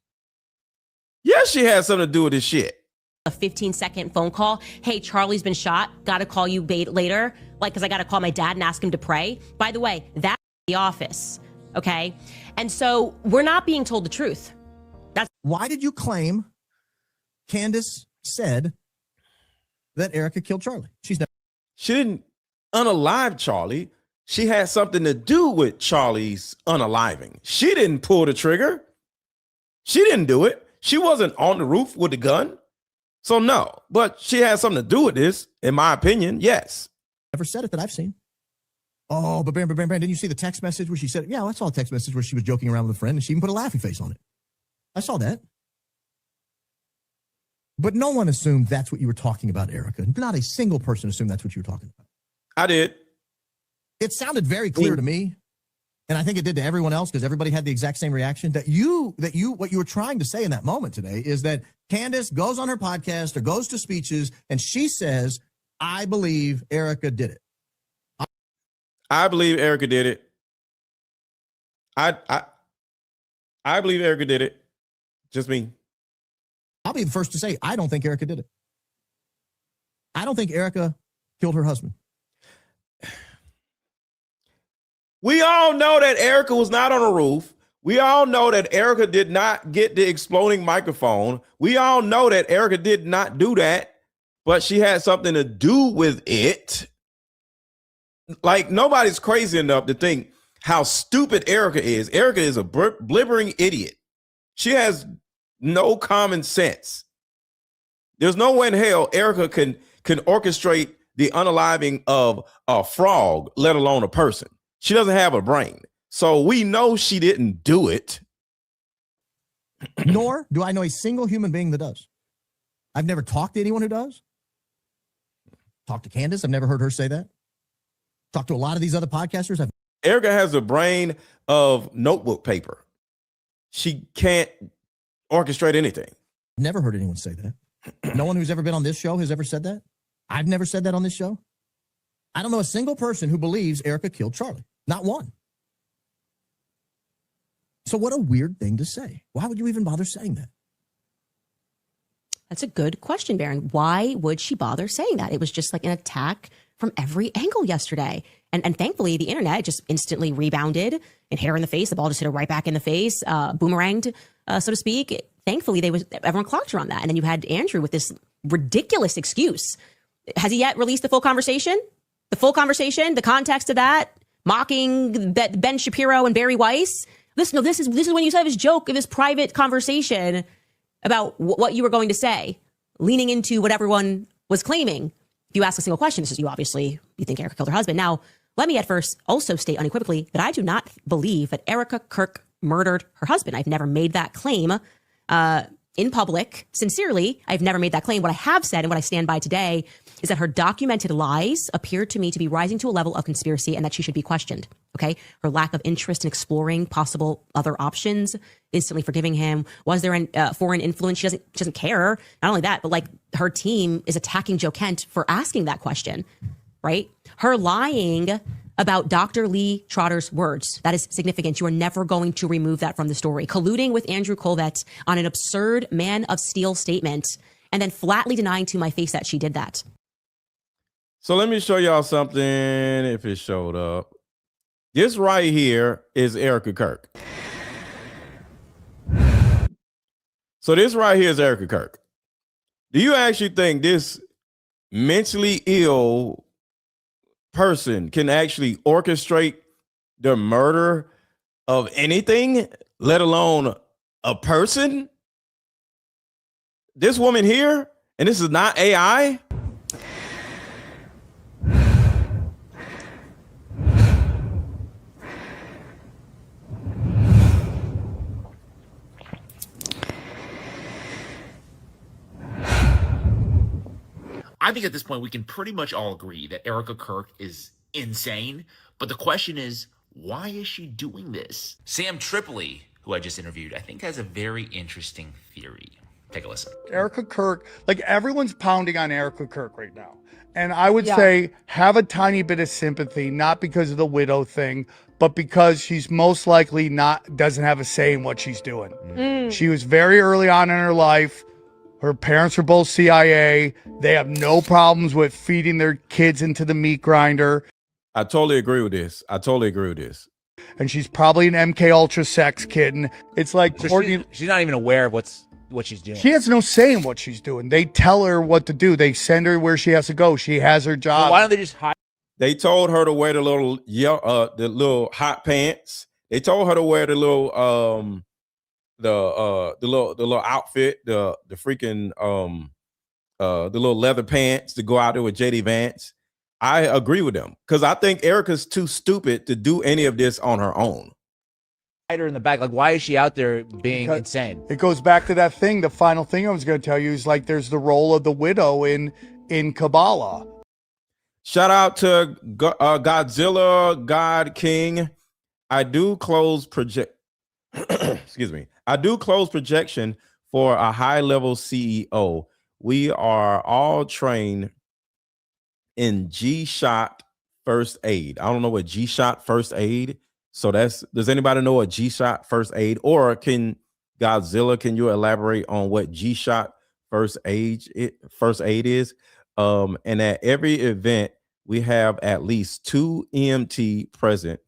Yes, she had something to do with this shit. A 15-second phone call. Hey, Charlie's been shot. Got to call you later, like, because I got to call my dad and ask him to pray. By the way, that's the office. Okay. And so we're not being told the truth. That's why did you claim Candace said that Erika killed Charlie? She didn't unalive Charlie. She had something to do with Charlie's unaliving. She didn't pull the trigger. She didn't do it. She wasn't on the roof with the gun. So no, but she had something to do with this, in my opinion, yes. Never said it that I've seen. Oh, but Baron, didn't you see the text message where she said, yeah, I saw a text message where she was joking around with a friend and she even put a laughing face on it. I saw that. But no one assumed that's what you were talking about, Erica. Not a single person assumed that's what you were talking about. I did. It sounded very clear to me, and I think it did to everyone else because everybody had the exact same reaction, what you were trying to say in that moment today is that Candace goes on her podcast or goes to speeches and she says, I believe Erica did it. I believe Erica did it. I believe Erica did it. Just me. I'll be the first to say, I don't think Erica did it. I don't think Erica killed her husband. We all know that Erica was not on a roof. We all know that Erica did not get the exploding microphone. We all know that Erica did not do that, but she had something to do with it. Like, nobody's crazy enough to think how stupid Erica is. Erica is a blibbering idiot. She has no common sense. There's no way in hell Erica can orchestrate the unaliving of a frog, let alone a person. She doesn't have a brain. So we know she didn't do it. Nor do I know a single human being that does. I've never talked to anyone who does. Talked to Candace. I've never heard her say that. Talked to a lot of these other podcasters. Erica has a brain of notebook paper. She can't orchestrate anything. Never heard anyone say that. No one who's ever been on this show has ever said that. I've never said that on this show. I don't know a single person who believes Erica killed Charlie. Not one. So what a weird thing to say. Why would you even bother saying that? That's a good question, Baron. Why would she bother saying that? It was just like an attack from every angle yesterday. And thankfully, the internet just instantly rebounded and hit her in the face. The ball just hit her right back in the face, boomeranged, so to speak. Thankfully, everyone clocked her on that. And then you had Andrew with this ridiculous excuse. Has he yet released the full conversation? The full conversation, the context of that, mocking Ben Shapiro and Barry Weiss. This is when you said this joke, this private conversation about what you were going to say, leaning into what everyone was claiming. If you ask a single question, this is you think Erica killed her husband. Now, let me at first also state unequivocally that I do not believe that Erica Kirk murdered her husband. I've never made that claim in public. Sincerely, I've never made that claim. What I have said and what I stand by today is that her documented lies appeared to me to be rising to a level of conspiracy and that she should be questioned. Okay. Her lack of interest in exploring possible other options, instantly forgiving him. Was there a foreign influence? She doesn't care. Not only that, but like her team is attacking Joe Kent for asking that question, right? Her lying about Dr. Lee Trotter's words. That is significant. You are never going to remove that from the story. Colluding with Andrew Kulvet on an absurd Man of Steel statement and then flatly denying to my face that she did that. So let me show y'all something if it showed up. This right here is Erica Kirk. So this right here is Erica Kirk. Do you actually think this mentally ill person can actually orchestrate the murder of anything, let alone a person? This woman here, and this is not AI. I think at this point we can pretty much all agree that Erica Kirk is insane. But the question is, why is she doing this? Sam Tripoli, who I just interviewed, I think has a very interesting theory. Take a listen. Erica Kirk, like everyone's pounding on Erica Kirk right now. And I would say have a tiny bit of sympathy, not because of the widow thing, but because she's most likely doesn't have a say in what she's doing. She was very early on in her life. Her parents were both CIA. They have no problems with feeding their kids into the meat grinder. I totally agree with this. And she's probably an MK Ultra sex kitten. It's like So Courtney. she's not even aware of what she's doing. She has no say in what she's doing. They tell her what to do. They send her where she has to go. She has her job. Well, why don't they just hide? They told her to wear the little hot pants. They told her to wear the little the little outfit, the freaking the little leather pants to go out there with JD Vance. I agree with them because I think Erica's too stupid to do any of this on her own. Her in the back, like, why is she out there being insane? It goes back to that thing. The final thing I was going to tell you is like there's the role of the widow in Kabbalah. Shout out to Godzilla, God King. I do close excuse me. I do close projection for a high-level CEO. We are all trained in G-shot first aid. I don't know what G-shot first aid. So does anybody know what G-shot first aid? Or can you elaborate on what G-shot first aid is? And at every event, we have at least 2 EMT present.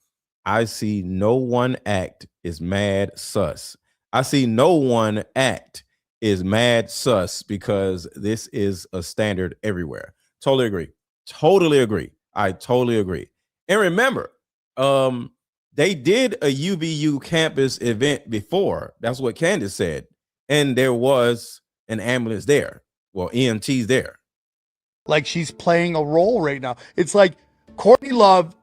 I see no one act is mad sus. I see no one act is mad sus because this is a standard everywhere. Totally agree. I totally agree. And remember, they did a UVU campus event before. That's what Candace said. And there was an ambulance there. Well, EMTs there. Like she's playing a role right now. It's like Courtney Love,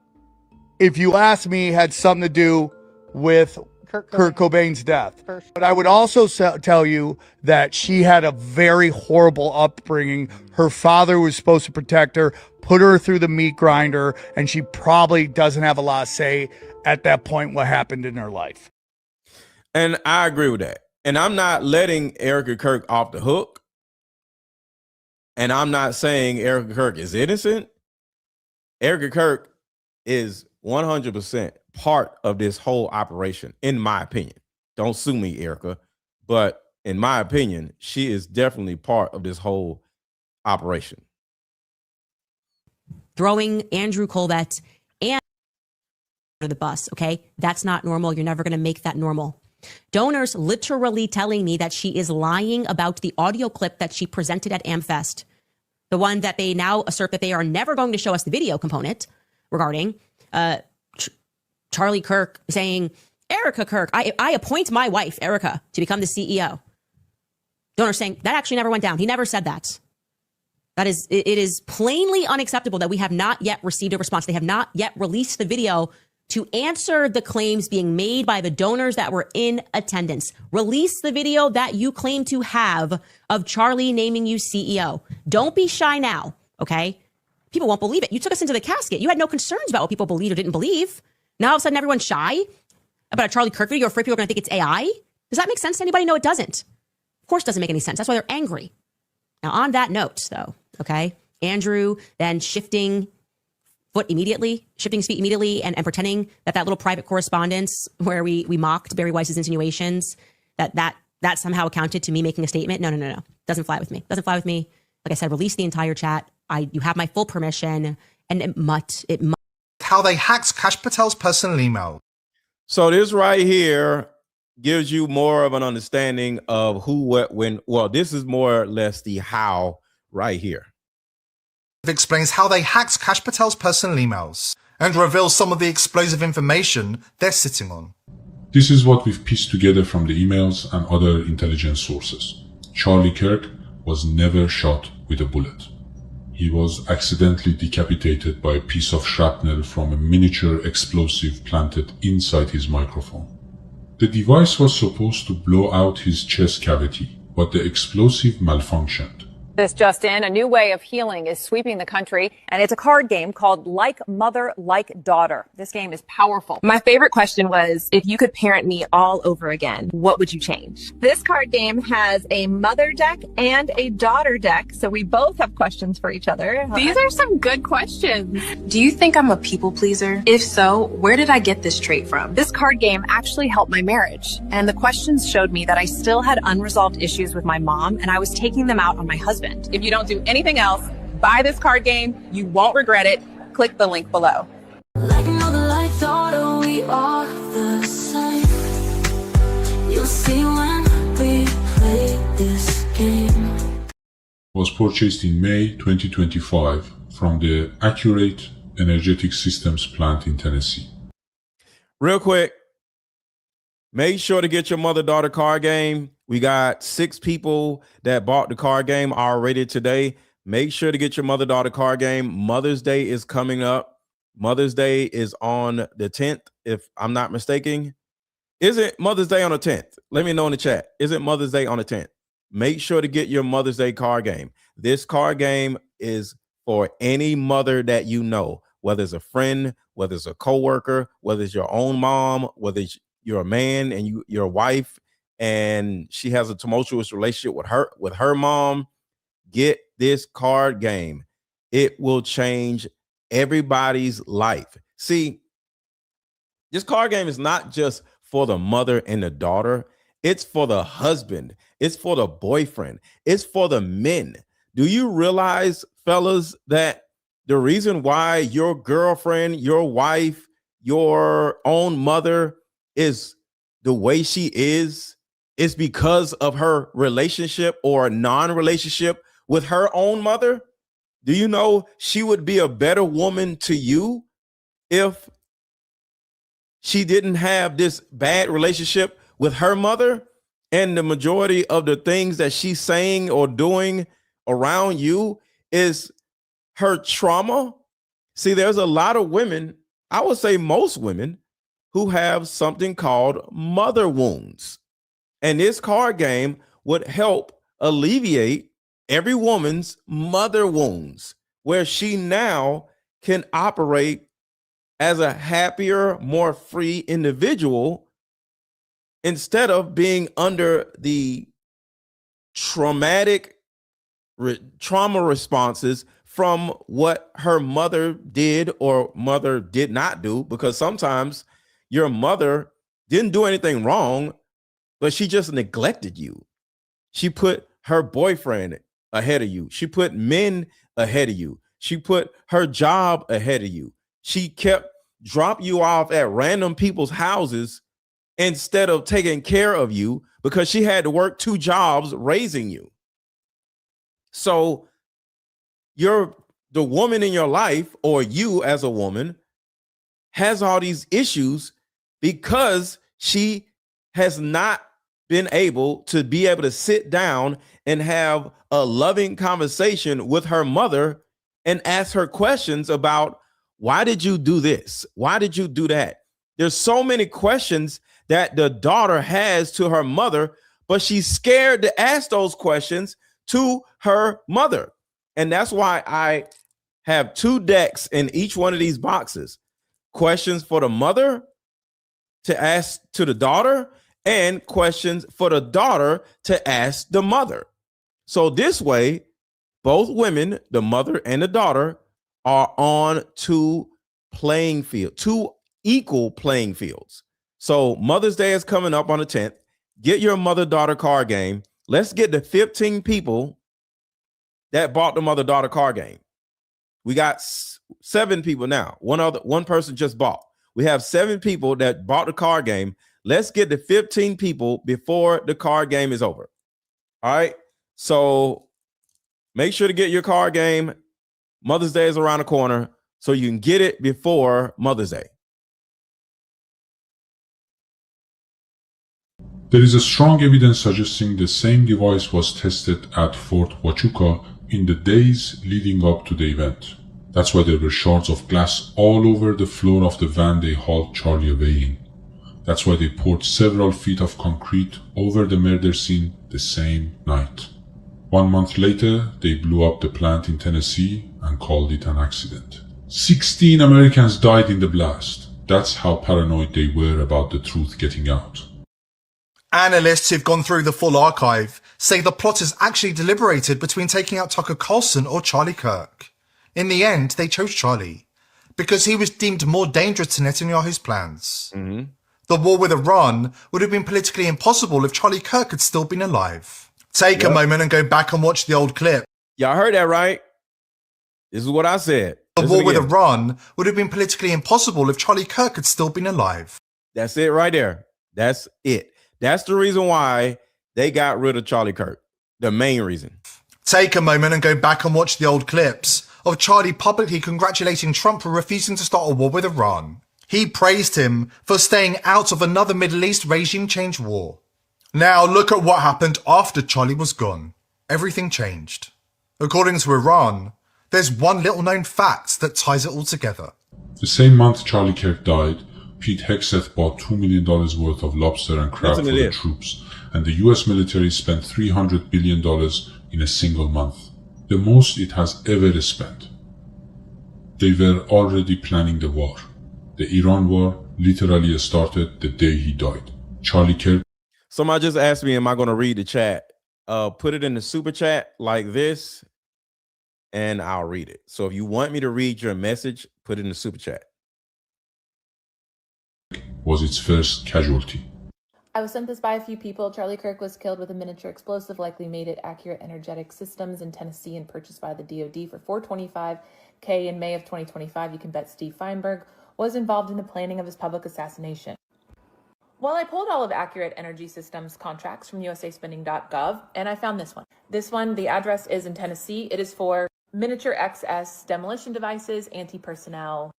if you ask me, had something to do with Kurt Cobain's death. But I would also tell you that she had a very horrible upbringing. Her father was supposed to protect her, put her through the meat grinder, and she probably doesn't have a lot to say at that point what happened in her life. And I agree with that. And I'm not letting Erica Kirk off the hook. And I'm not saying Erica Kirk is innocent. Erica Kirk is 100% part of this whole operation, in my opinion. Don't sue me, Erica. But in my opinion, she is definitely part of this whole operation. Throwing Andrew Kulvet and the bus, okay? That's not normal. You're never going to make that normal. Donors literally telling me that she is lying about the audio clip that she presented at AmFest, the one that they now assert that they are never going to show us the video component regarding Charlie Kirk saying, Erica Kirk, I appoint my wife, Erika, to become the CEO. Donors saying that actually never went down. He never said that. It is plainly unacceptable that we have not yet received a response. They have not yet released the video to answer the claims being made by the donors that were in attendance. Release the video that you claim to have of Charlie naming you CEO. Don't be shy now, okay? People won't believe it. You took us into the casket. You had no concerns about what people believed or didn't believe. Now all of a sudden everyone's shy about a Charlie Kirk video. You're afraid people are going to think it's AI. Does that make sense to anybody? No, it doesn't. Of course it doesn't make any sense. That's why they're angry. Now on that note, though, okay, Andrew then shifting his feet immediately and pretending that little private correspondence where we mocked Barry Weiss's insinuations, that somehow accounted to me making a statement. No. Doesn't fly with me. Like I said, release the entire chat. You have my full permission, and it must. How they hacked Kash Patel's personal email. So this right here gives you more of an understanding of who, what, when. Well, this is more or less the how right here. It explains how they hacked Kash Patel's personal emails and reveals some of the explosive information they're sitting on. This is what we've pieced together from the emails and other intelligence sources. Charlie Kirk was never shot with a bullet. He was accidentally decapitated by a piece of shrapnel from a miniature explosive planted inside his microphone. The device was supposed to blow out his chest cavity, but the explosive malfunctioned. This just in, a new way of healing is sweeping the country, and it's a card game called Like Mother, Like Daughter. This game is powerful. My favorite question was, if you could parent me all over again, what would you change? This card game has a mother deck and a daughter deck, so we both have questions for each other. These are some good questions. Do you think I'm a people pleaser? If so, where did I get this trait from? This card game actually helped my marriage, and the questions showed me that I still had unresolved issues with my mom, and I was taking them out on my husband. If you don't do anything else, buy this card game. You won't regret it. Click the link below. Like mother, like daughter, we are the same. You'll see when we play this game. Was purchased in May 2025 from the Accurate Energetic Systems plant in Tennessee. Real quick, make sure to get your mother-daughter card game. We got 6 people that bought the card game already today. Make sure to get your mother-daughter card game. Mother's Day is coming up. Mother's Day is on the 10th, if I'm not mistaken. Is it Mother's Day on the 10th? Let me know in the chat. Is it Mother's Day on the 10th? Make sure to get your Mother's Day card game. This card game is for any mother that you know, whether it's a friend, whether it's a coworker, whether it's your own mom, whether you're a man and your wife, and she has a tumultuous relationship with her mom. Get this card game. It will change everybody's life. See, this card game is not just for the mother and the daughter. It's for the husband. It's for the boyfriend. It's for the men. Do you realize, fellas, that the reason why your girlfriend, your wife, your own mother is the way she is because of her relationship or non-relationship with her own mother? Do you know she would be a better woman to you if she didn't have this bad relationship with her mother? And the majority of the things that she's saying or doing around you is her trauma. See, there's a lot of women, I would say most women, who have something called mother wounds. And this card game would help alleviate every woman's mother wounds, where she now can operate as a happier, more free individual instead of being under the trauma responses from what her mother did or mother did not do, because sometimes your mother didn't do anything wrong, but she just neglected you. She put her boyfriend ahead of you. She put men ahead of you. She put her job ahead of you. She kept dropping you off at random people's houses instead of taking care of you because she had to work 2 jobs raising you. So the woman in your life, or you as a woman, has all these issues because she has not been able to sit down and have a loving conversation with her mother and ask her questions about, why did you do this? Why did you do that? There's so many questions that the daughter has to her mother, but she's scared to ask those questions to her mother. And that's why I have 2 decks in each one of these boxes. Questions for the mother to ask to the daughter, and questions for the daughter to ask the mother. So this way, both women, the mother and the daughter, are on 2 equal playing fields. So Mother's Day is coming up on the 10th. Get your mother-daughter card game. Let's get the 15 people that bought the mother-daughter card game. We got 7 people now. One person just bought. We have 7 people that bought the card game. Let's get the 15 people before the card game is over. All right. So make sure to get your card game. Mother's Day is around the corner, so you can get it before Mother's Day. There is a strong evidence suggesting the same device was tested at Fort Huachuca in the days leading up to the event. That's why there were shards of glass all over the floor of the van they hauled Charlie away in. That's why they poured several feet of concrete over the murder scene the same night. 1 month later, they blew up the plant in Tennessee and called it an accident. 16 Americans died in the blast. That's how paranoid they were about the truth getting out. Analysts who've gone through the full archive say the plotters actually deliberated between taking out Tucker Carlson or Charlie Kirk. In the end, they chose Charlie because he was deemed more dangerous to Netanyahu's plans. Mm-hmm. The war with Iran would have been politically impossible if Charlie Kirk had still been alive. Take a moment and go back and watch the old clip. Y'all heard that right? This is what I said. The war with Iran would have been politically impossible if Charlie Kirk had still been alive. That's it right there. That's it. That's the reason why they got rid of Charlie Kirk. The main reason. Take a moment and go back and watch the old clips of Charlie publicly congratulating Trump for refusing to start a war with Iran. He praised him for staying out of another Middle East regime change war. Now look at what happened after Charlie was gone. Everything changed. According to Iran, there's one little known fact that ties it all together. The same month Charlie Kirk died, Pete Hegseth bought $2 million worth of lobster and crab for the troops, and the US military spent $300 billion in a single month, the most it has ever spent. They were already planning the war. The Iran war literally started the day he died. Charlie Kirk. Somebody just asked me, am I going to read the chat? Put it in the super chat like this, and I'll read it. So if you want me to read your message, put it in the super chat. Was its first casualty. I was sent this by a few people. Charlie Kirk was killed with a miniature explosive, likely made at Accurate Energetic Systems in Tennessee and purchased by the DoD for $425K in May of 2025. You can bet Steve Feinberg was involved in the planning of his public assassination. Well, I pulled all of Accurate Energy Systems contracts from usaspending.gov, and I found this one. This one, the address is in Tennessee. It is for miniature XS demolition devices, anti-personnel,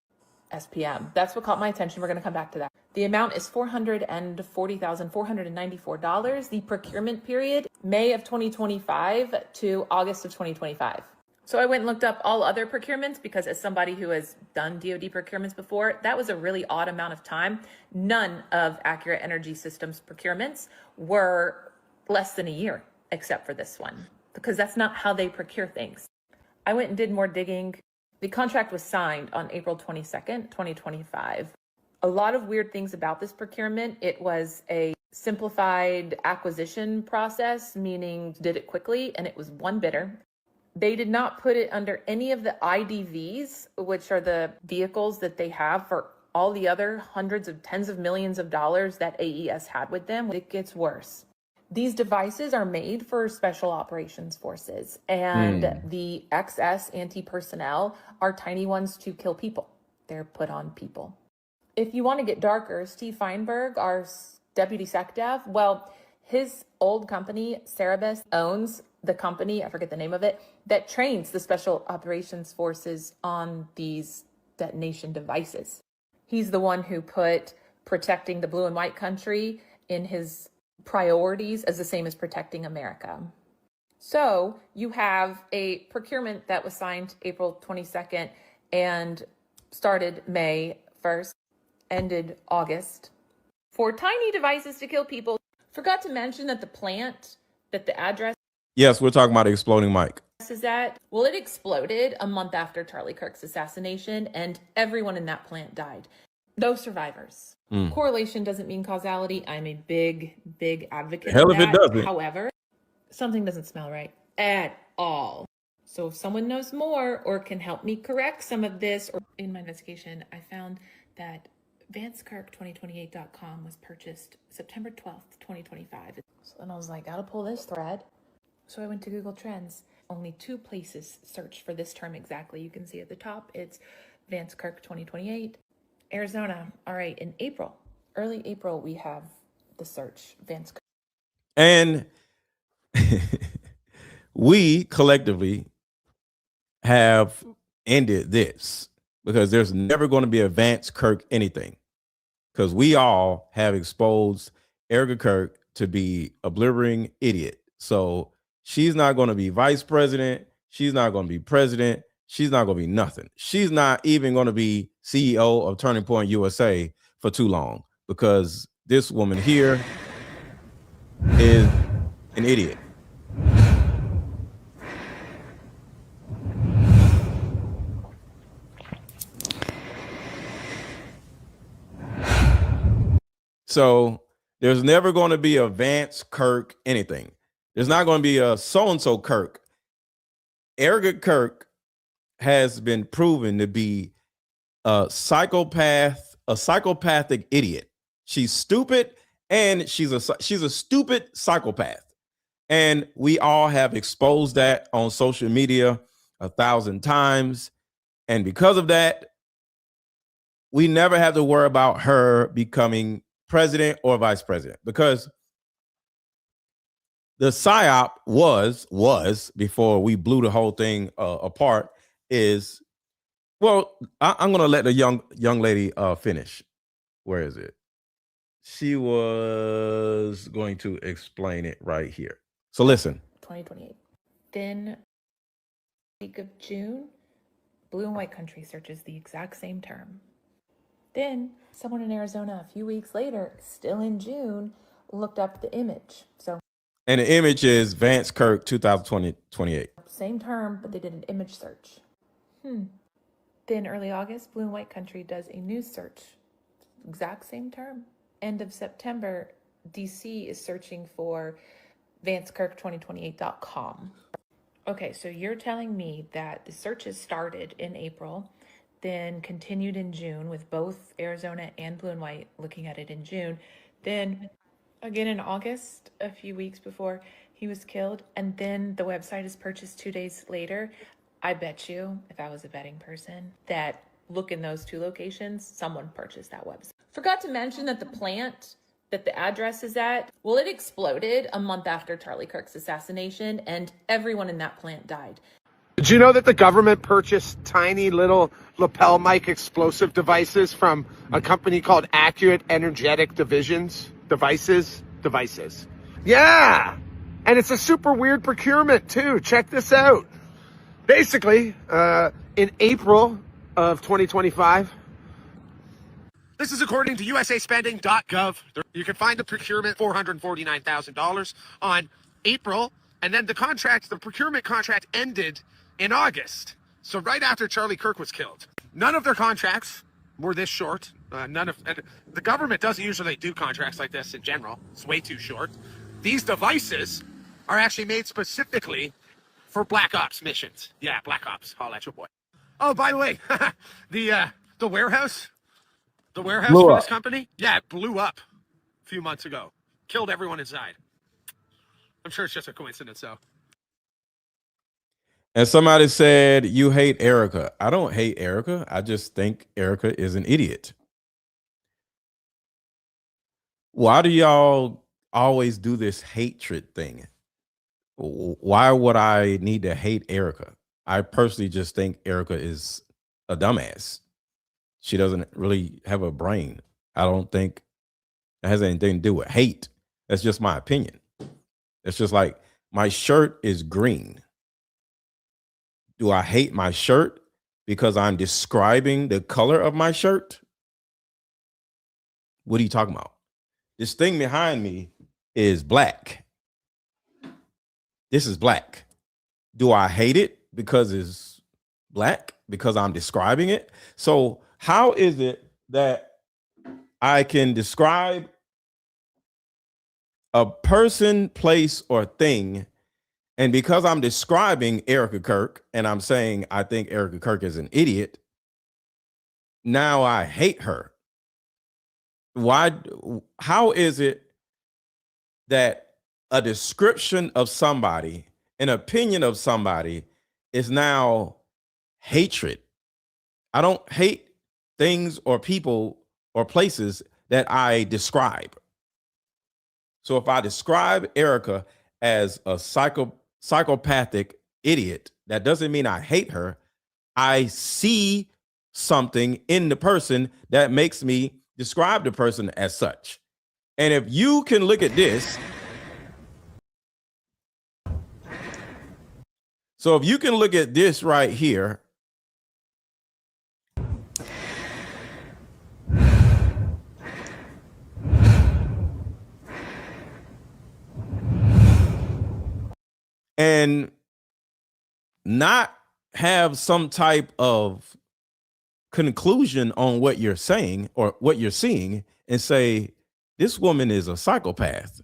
SPM. That's what caught my attention. We're going to come back to that. The amount is $440,494. The procurement period, May of 2025 to August of 2025. So I went and looked up all other procurements because as somebody who has done DoD procurements before, that was a really odd amount of time. None of Accurate Energy Systems procurements were less than a year, except for this one, because that's not how they procure things. I went and did more digging. The contract was signed on April 22nd, 2025. A lot of weird things about this procurement. It was a simplified acquisition process, meaning did it quickly, and it was one bidder. They did not put it under any of the IDVs, which are the vehicles that they have for all the other hundreds of tens of millions of dollars that AES had with them. It gets worse. These devices are made for special operations forces, and the XS anti-personnel are tiny ones to kill people. They're put on people. If you want to get darker, Steve Feinberg, our deputy SecDev, well, his old company, Cerebus, owns the company, I forget the name of it, that trains the special operations forces on these detonation devices. He's the one who put protecting the blue and white country in his priorities as the same as protecting America. So you have a procurement that was signed April 22nd and started May 1st, ended August, for tiny devices to kill people. Forgot to mention that the plant, that the address Yes, we're talking about exploding mic. is at, well, it exploded a month after Charlie Kirk's assassination, and everyone in that plant died. No survivors. Correlation doesn't mean causality. I'm a big, big advocate Hell of if that. it doesn't. However, something doesn't smell right at all. So if someone knows more or can help me correct some of this, or in my investigation, I found that VanceKirk2028.com was purchased September 12th, 2025. And I was like, gotta pull this thread. So I went to Google Trends. Only two places search for this term exactly. You can see at the top, it's Vance Kirk 2028. Arizona. All right, in April, early April, we have the search, Vance Kirk. And we collectively have ended this because there's never going to be a Vance Kirk anything, because we all have exposed Erica Kirk to be a blithering idiot. So she's not going to be vice president. She's not going to be president. She's not going to be nothing. She's not even going to be CEO of Turning Point USA for too long, because this woman here is an idiot. So there's never going to be a Vance Kirk anything. There's not going to be a so-and-so Kirk. Erica Kirk has been proven to be a psychopath, a psychopathic idiot. She's stupid, and she's a stupid psychopath. And we all have exposed that on social media 1,000 times. And because of that, we never have to worry about her becoming president or vice president, because the PSYOP was before we blew the whole thing apart is, well, I'm going to let the young lady finish. Where is it? She was going to explain it right here. So listen. 2028. Then week of June, Blue and White Country searches the exact same term. Then someone in Arizona a few weeks later, still in June, looked up the image. So, And the image is Vance Kirk 2020-28. same term, but they did an image search. Then early August, Blue and White Country does a news search. Exact same term. End of September, DC is searching for VanceKirk2028.com. Okay, so you're telling me that the searches started in April, then continued in June with both Arizona and Blue and White looking at it in June, then again in August, a few weeks before he was killed, and then the website is purchased 2 days later. I bet you, if I was a betting person, that look in those two locations, someone purchased that website. Forgot to mention that the plant that the address is at, well, it exploded a month after Charlie Kirk's assassination, and everyone in that plant died. Did you know that the government purchased tiny little lapel mic explosive devices from a company called Accurate Energetic Devices? Yeah! And it's a super weird procurement, too. Check this out. Basically, in April of 2025, this is according to usaspending.gov. You can find the procurement $449,000 on April, and then the procurement contract ended in August. So right after Charlie Kirk was killed. None of their contracts were this short. And the government doesn't usually do contracts like this in general. It's way too short. These devices are actually made specifically for Black Ops missions. Yeah, Black Ops. Holla at your boy. Oh, by the way, the warehouse for this company, yeah, it blew up a few months ago. Killed everyone inside. I'm sure it's just a coincidence, though. And somebody said, you hate Erica. I don't hate Erica. I just think Erica is an idiot. Why do y'all always do this hatred thing? Why would I need to hate Erica? I personally just think Erica is a dumbass. She doesn't really have a brain. I don't think it has anything to do with hate. That's just my opinion. It's just like my shirt is green. Do I hate my shirt because I'm describing the color of my shirt? What are you talking about? This thing behind me is black. This is black. Do I hate it because it's black? Because I'm describing it? So how is it that I can describe a person, place, or thing, and because I'm describing Erica Kirk and I'm saying I think Erica Kirk is an idiot, now I hate her? Why? How is it that a description of somebody, an opinion of somebody, is now hatred? I don't hate things or people or places that I describe. So if I describe Erica as a psychopathic idiot, that doesn't mean I hate her. I see something in the person that makes me describe the person as such. And if you can look at this, so if you can look at this right here, and not have some type of conclusion on what you're saying or what you're seeing and say, this woman is a psychopath.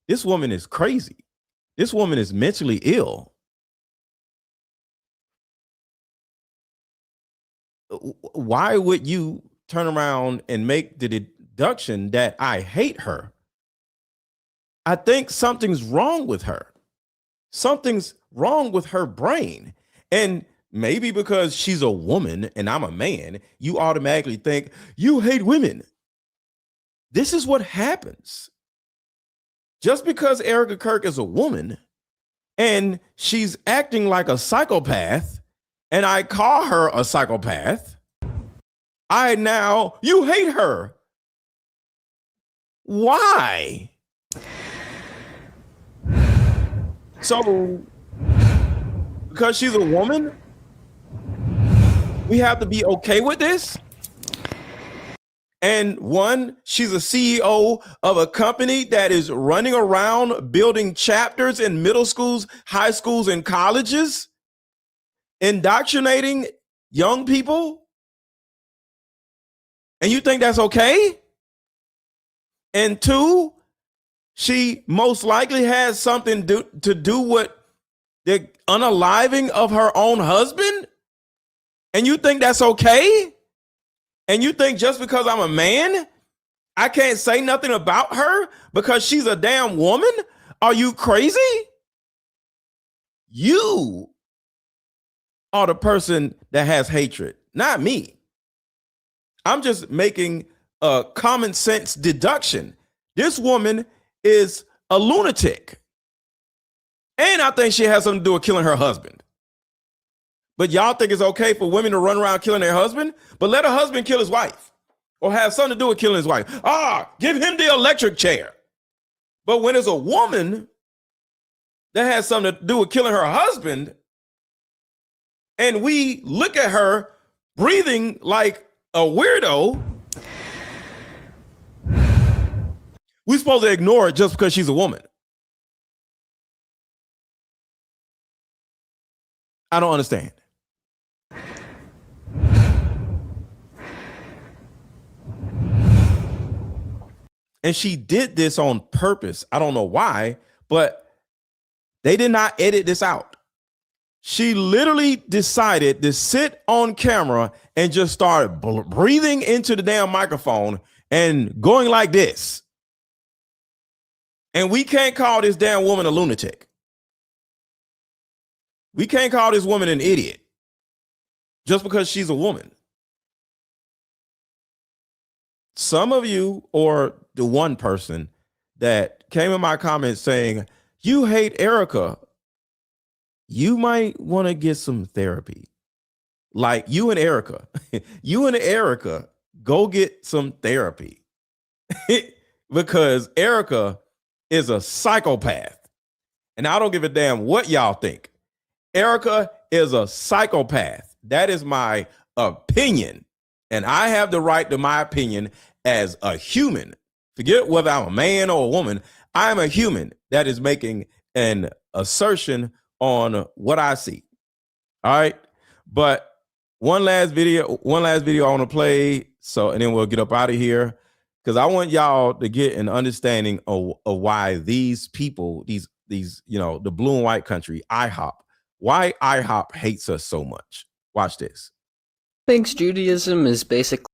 This woman is crazy. This woman is mentally ill. Why would you turn around and make the deduction that I hate her? I think something's wrong with her. Something's wrong with her brain. And maybe because she's a woman and I'm a man, you automatically think you hate women. This is what happens. Just because Erica Kirk is a woman and she's acting like a psychopath and I call her a psychopath, you hate her. Why? So because she's a woman, we have to be okay with this? And one, she's a CEO of a company that is running around building chapters in middle schools, high schools, and colleges, indoctrinating young people. And you think that's okay? And two, she most likely has something to do with the unaliving of her own husband. And you think that's okay? And you think just because I'm a man, I can't say nothing about her because she's a damn woman? Are you crazy? You are the person that has hatred, not me. I'm just making a common sense deduction. This woman is a lunatic. And I think she has something to do with killing her husband. But y'all think it's okay for women to run around killing their husband? But let a husband kill his wife or have something to do with killing his wife. Give him the electric chair. But when it's a woman that has something to do with killing her husband, and we look at her breathing like a weirdo, we're supposed to ignore it just because she's a woman. I don't understand. And she did this on purpose. I don't know why, but they did not edit this out. She literally decided to sit on camera and just start breathing into the damn microphone and going like this. And we can't call this damn woman a lunatic. We can't call this woman an idiot just because she's a woman. Some of you, or the one person that came in my comments saying, you hate Erica, you might want to get some therapy. Like you and Erica, go get some therapy. Because Erica is a psychopath. And I don't give a damn what y'all think. Erica is a psychopath. That is my opinion. And I have the right to my opinion as a human. Forget whether I'm a man or a woman. I'm a human that is making an assertion on what I see. All right. But one last video I want to play. So, and then we'll get up out of here because I want y'all to get an understanding of why these people, these, the blue and white country, IHOP, why IHOP hates us so much. Watch this. Thinks Judaism is basically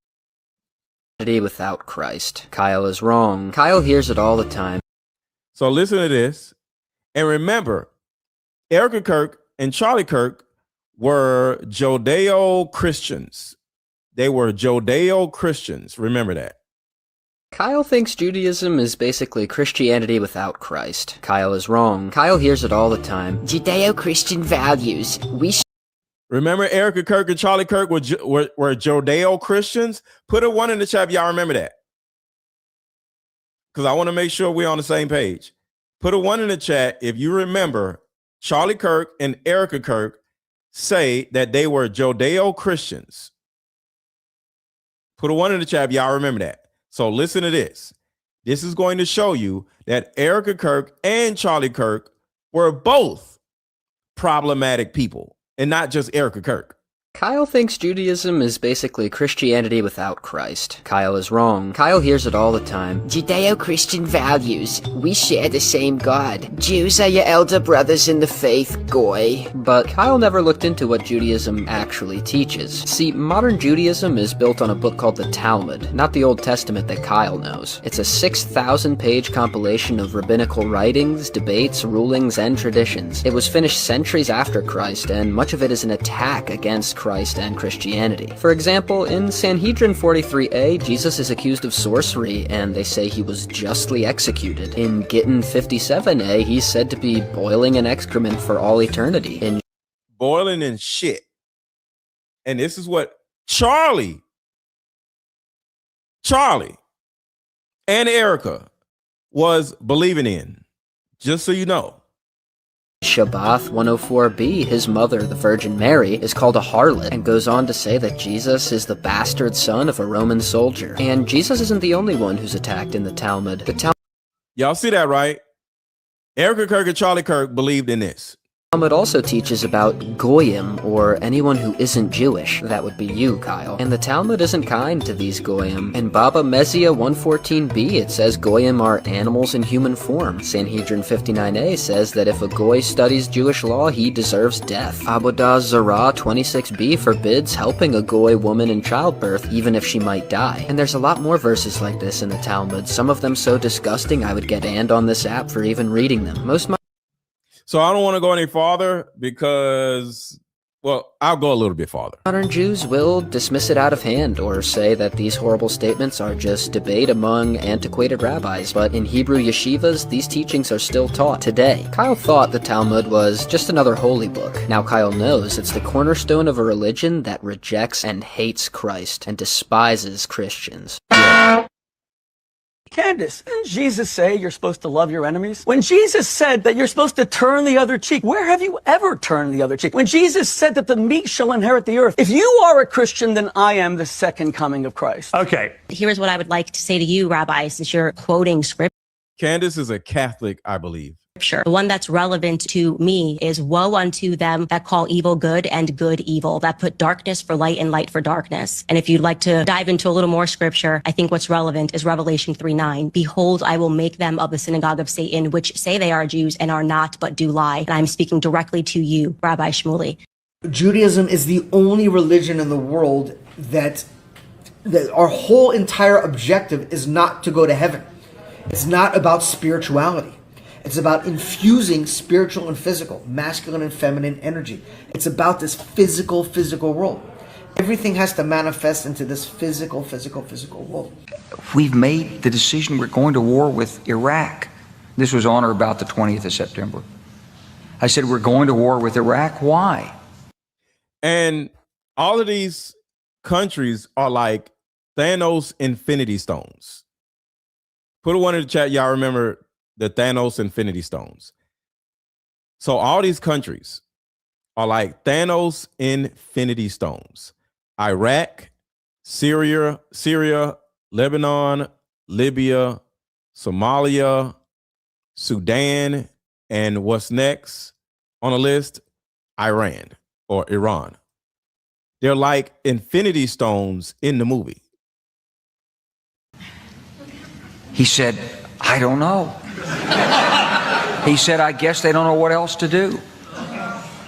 without Christ. Kyle is wrong. Kyle hears it all the time. So listen to this. And remember, Erica Kirk and Charlie Kirk were Judeo-Christians. They were Judeo-Christians. Remember that. Kyle thinks Judaism is basically Christianity without Christ. Kyle is wrong. Kyle hears it all the time. Judeo-Christian values. Remember Erica Kirk and Charlie Kirk were Judeo-Christians? Put a 1 in the chat if y'all remember that. Because I want to make sure we're on the same page. Put a 1 in the chat if you remember Charlie Kirk and Erica Kirk say that they were Judeo-Christians. Put a 1 in the chat if y'all remember that. So listen to this. This is going to show you that Erica Kirk and Charlie Kirk were both problematic people. And not just Erica Kirk. Kyle thinks Judaism is basically Christianity without Christ. Kyle is wrong. Kyle hears it all the time. Judeo-Christian values. We share the same God. Jews are your elder brothers in the faith, goy. But Kyle never looked into what Judaism actually teaches. See, modern Judaism is built on a book called the Talmud, not the Old Testament that Kyle knows. It's a 6,000-page compilation of rabbinical writings, debates, rulings, and traditions. It was finished centuries after Christ, and much of it is an attack against Christ and Christianity. For example, in Sanhedrin 43a, Jesus is accused of sorcery, and they say he was justly executed. In Gittin 57a, he's said to be boiling in excrement for all eternity. Boiling in shit. And this is what Charlie and Erica was believing in. Just so you know. Shabbath 104b, his mother, the Virgin Mary, is called a harlot, and goes on to say that Jesus is the bastard son of a Roman soldier. And Jesus isn't the only one who's attacked in the Talmud. Y'all see that, right? Erica Kirk and Charlie Kirk believed in this. Talmud also teaches about Goyim, or anyone who isn't Jewish. That would be you, Kyle. And the Talmud isn't kind to these Goyim. In Baba Metzia 114b, it says Goyim are animals in human form. Sanhedrin 59a says that if a Goy studies Jewish law, he deserves death. Avodah Zarah 26b forbids helping a Goy woman in childbirth, even if she might die. And there's a lot more verses like this in the Talmud, some of them so disgusting I would get banned on this app for even reading them. So I don't want to go any farther because, well, I'll go a little bit farther. Modern Jews will dismiss it out of hand or say that these horrible statements are just debate among antiquated rabbis, but in Hebrew yeshivas, these teachings are still taught today. Kyle thought the Talmud was just another holy book. Now Kyle knows it's the cornerstone of a religion that rejects and hates Christ and despises Christians. Candace, didn't Jesus say you're supposed to love your enemies? When Jesus said that you're supposed to turn the other cheek, where have you ever turned the other cheek? When Jesus said that the meek shall inherit the earth, if you are a Christian, then I am the second coming of Christ. Okay. Here's what I would like to say to you, Rabbi, since you're quoting scripture. Candace is a Catholic, I believe. The one that's relevant to me is woe unto them that call evil good and good evil, that put darkness for light and light for darkness. And if you'd like to dive into a little more scripture, I think what's relevant is Revelation 3:9. Behold, I will make them of the synagogue of Satan, which say they are Jews and are not, but do lie. And I'm speaking directly to you, Rabbi Shmuley. Judaism is the only religion in the world that our whole entire objective is not to go to heaven. It's not about spirituality. It's about infusing spiritual and physical, masculine and feminine energy. It's about this physical world. Everything has to manifest into this physical world. We've made the decision we're going to war with Iraq. This was on or about the 20th of September. I said, we're going to war with Iraq. Why? And all of these countries are like Thanos Infinity Stones. Put a one in the chat. Y'all remember the Thanos Infinity Stones. So all these countries are like Thanos Infinity Stones. Iraq, Syria, Lebanon, Libya, Somalia, Sudan, and what's next on the list? Iran or Iran. They're like Infinity Stones in the movie. He said, I don't know. He said, I guess they don't know what else to do.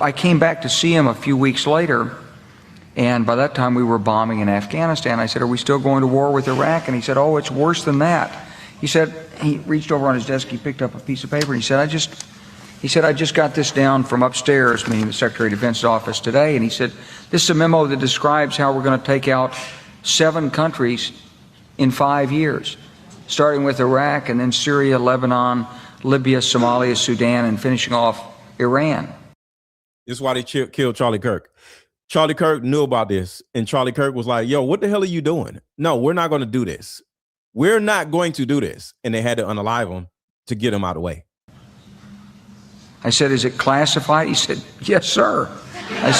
I came back to see him a few weeks later, and by that time we were bombing in Afghanistan. I said, are we still going to war with Iraq? And he said, oh, it's worse than that. He said, he reached over on his desk, he picked up a piece of paper, and he said, I just got this down from upstairs, meaning the Secretary of Defense's office today, and he said, this is a memo that describes how we're going to take out 7 countries in 5 years, starting with Iraq and then Syria, Lebanon, Libya, Somalia, Sudan, and finishing off Iran. This is why they killed Charlie Kirk. Charlie Kirk knew about this, and Charlie Kirk was like, yo, what the hell are you doing? No, we're not going to do this. We're not going to do this. And they had to unalive him to get him out of the way. I said, is it classified? He said, yes, sir. I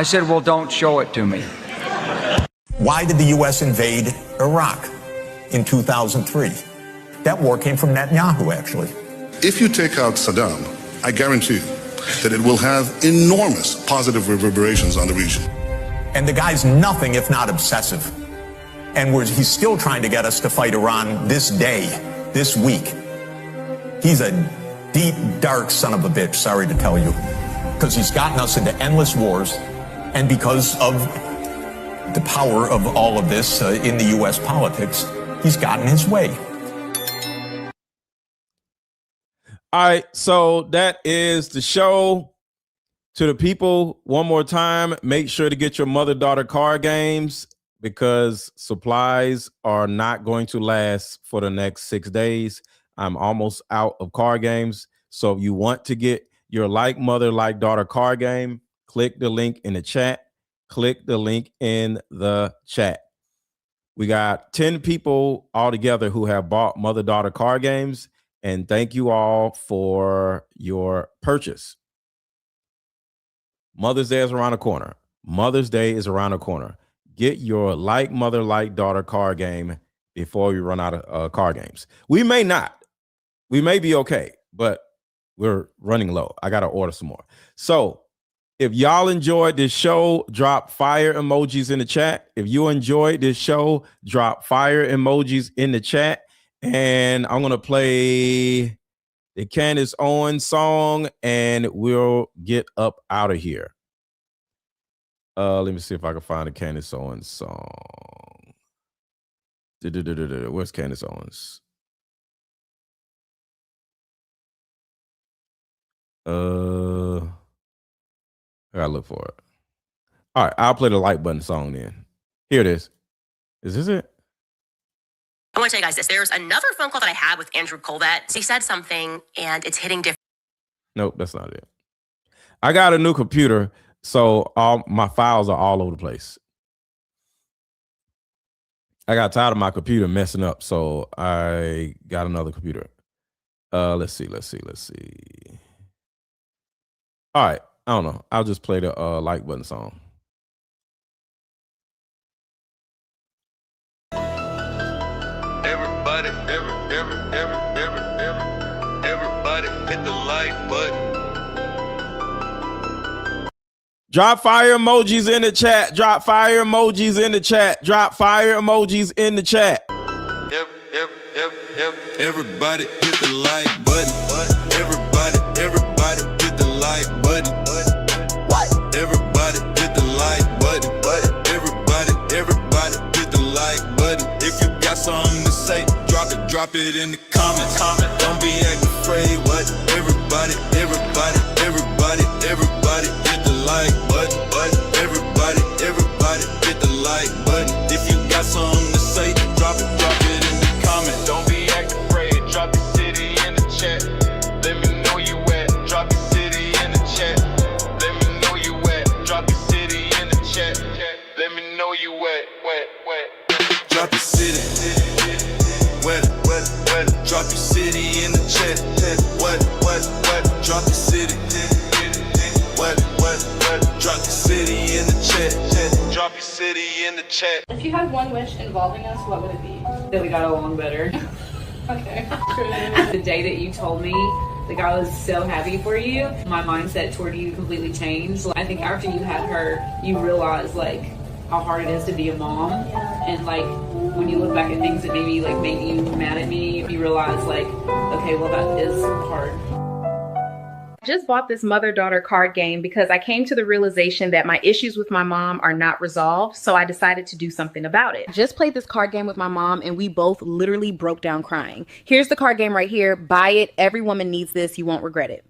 said, well, don't show it to me. Why did the U.S. invade Iraq in 2003? That war came from Netanyahu, actually. If you take out Saddam, I guarantee you that it will have enormous positive reverberations on the region. And the guy's nothing if not obsessive. And he's still trying to get us to fight Iran this day, this week. He's a deep, dark son of a bitch, sorry to tell you. Because he's gotten us into endless wars, and because of the power of all of this in the U.S. politics, he's gotten his way. All right, so that is the show. To the people, one more time, make sure to get your mother-daughter card games because supplies are not going to last for the next 6 days. I'm almost out of card games. So if you want to get your like mother, like daughter card game, click the link in the chat. Click the link in the chat. We got 10 people altogether who have bought mother-daughter card games, And thank you all for your purchase. Mother's Day is around the corner. Mother's Day is around the corner. Get your like mother, like daughter card game before we run out of card games. We may not. We may be okay, but we're running low. I got to order some more. So if y'all enjoyed this show, drop fire emojis in the chat. If you enjoyed this show, drop fire emojis in the chat. And I'm going to play the Candace Owens song and we'll get up out of here. Let me see if I can find the Candace Owens song. Where's Candace Owens? I gotta look for it. All right, I'll play the like button song then. Here it is. Is this it? I want to tell you guys this. There's another phone call that I had with Andrew Kulvet. He said something and it's hitting different. Nope, that's not it. I got a new computer, so all my files are all over the place. I got tired of my computer messing up, so I got another computer. Let's see. All right, I don't know. I'll just play the like button song. Everybody hit the like button. Drop fire emojis in the chat. Drop fire emojis in the chat. Drop fire emojis in the chat. Everybody hit the like button. Everybody hit the like button. What? Everybody hit the like button. Everybody hit the like button. If you got something to say, drop it in the comments. Don't be acting afraid. What? Everybody hit the like button. Everybody hit the like button. If you got something to say, drop it in the comments. Don't be acting afraid. Drop your city in the chat. Let me know you at. Drop your city in the chat. Let me know you at. Drop your city in the chat. Let me know you at. Drop your city. Wet. Drop your city in the chat. What? Drop your city. What? Drop your city in the chat. Drop your city in the chat. If you had one wish involving us, what would it be? That we got along better. Okay. The day that you told me, like, I was so happy for you, my mindset toward you completely changed. I think after you had her, you realized, like, how hard it is to be a mom. And, like, when you look back at things that maybe, like, made you mad at me, you realize, like, okay, well, that is hard. I just bought this mother-daughter card game because I came to the realization that my issues with my mom are not resolved, so I decided to do something about it. I just played this card game with my mom and we both literally broke down crying. Here's the card game right here. Buy it. Every woman needs this. You won't regret it.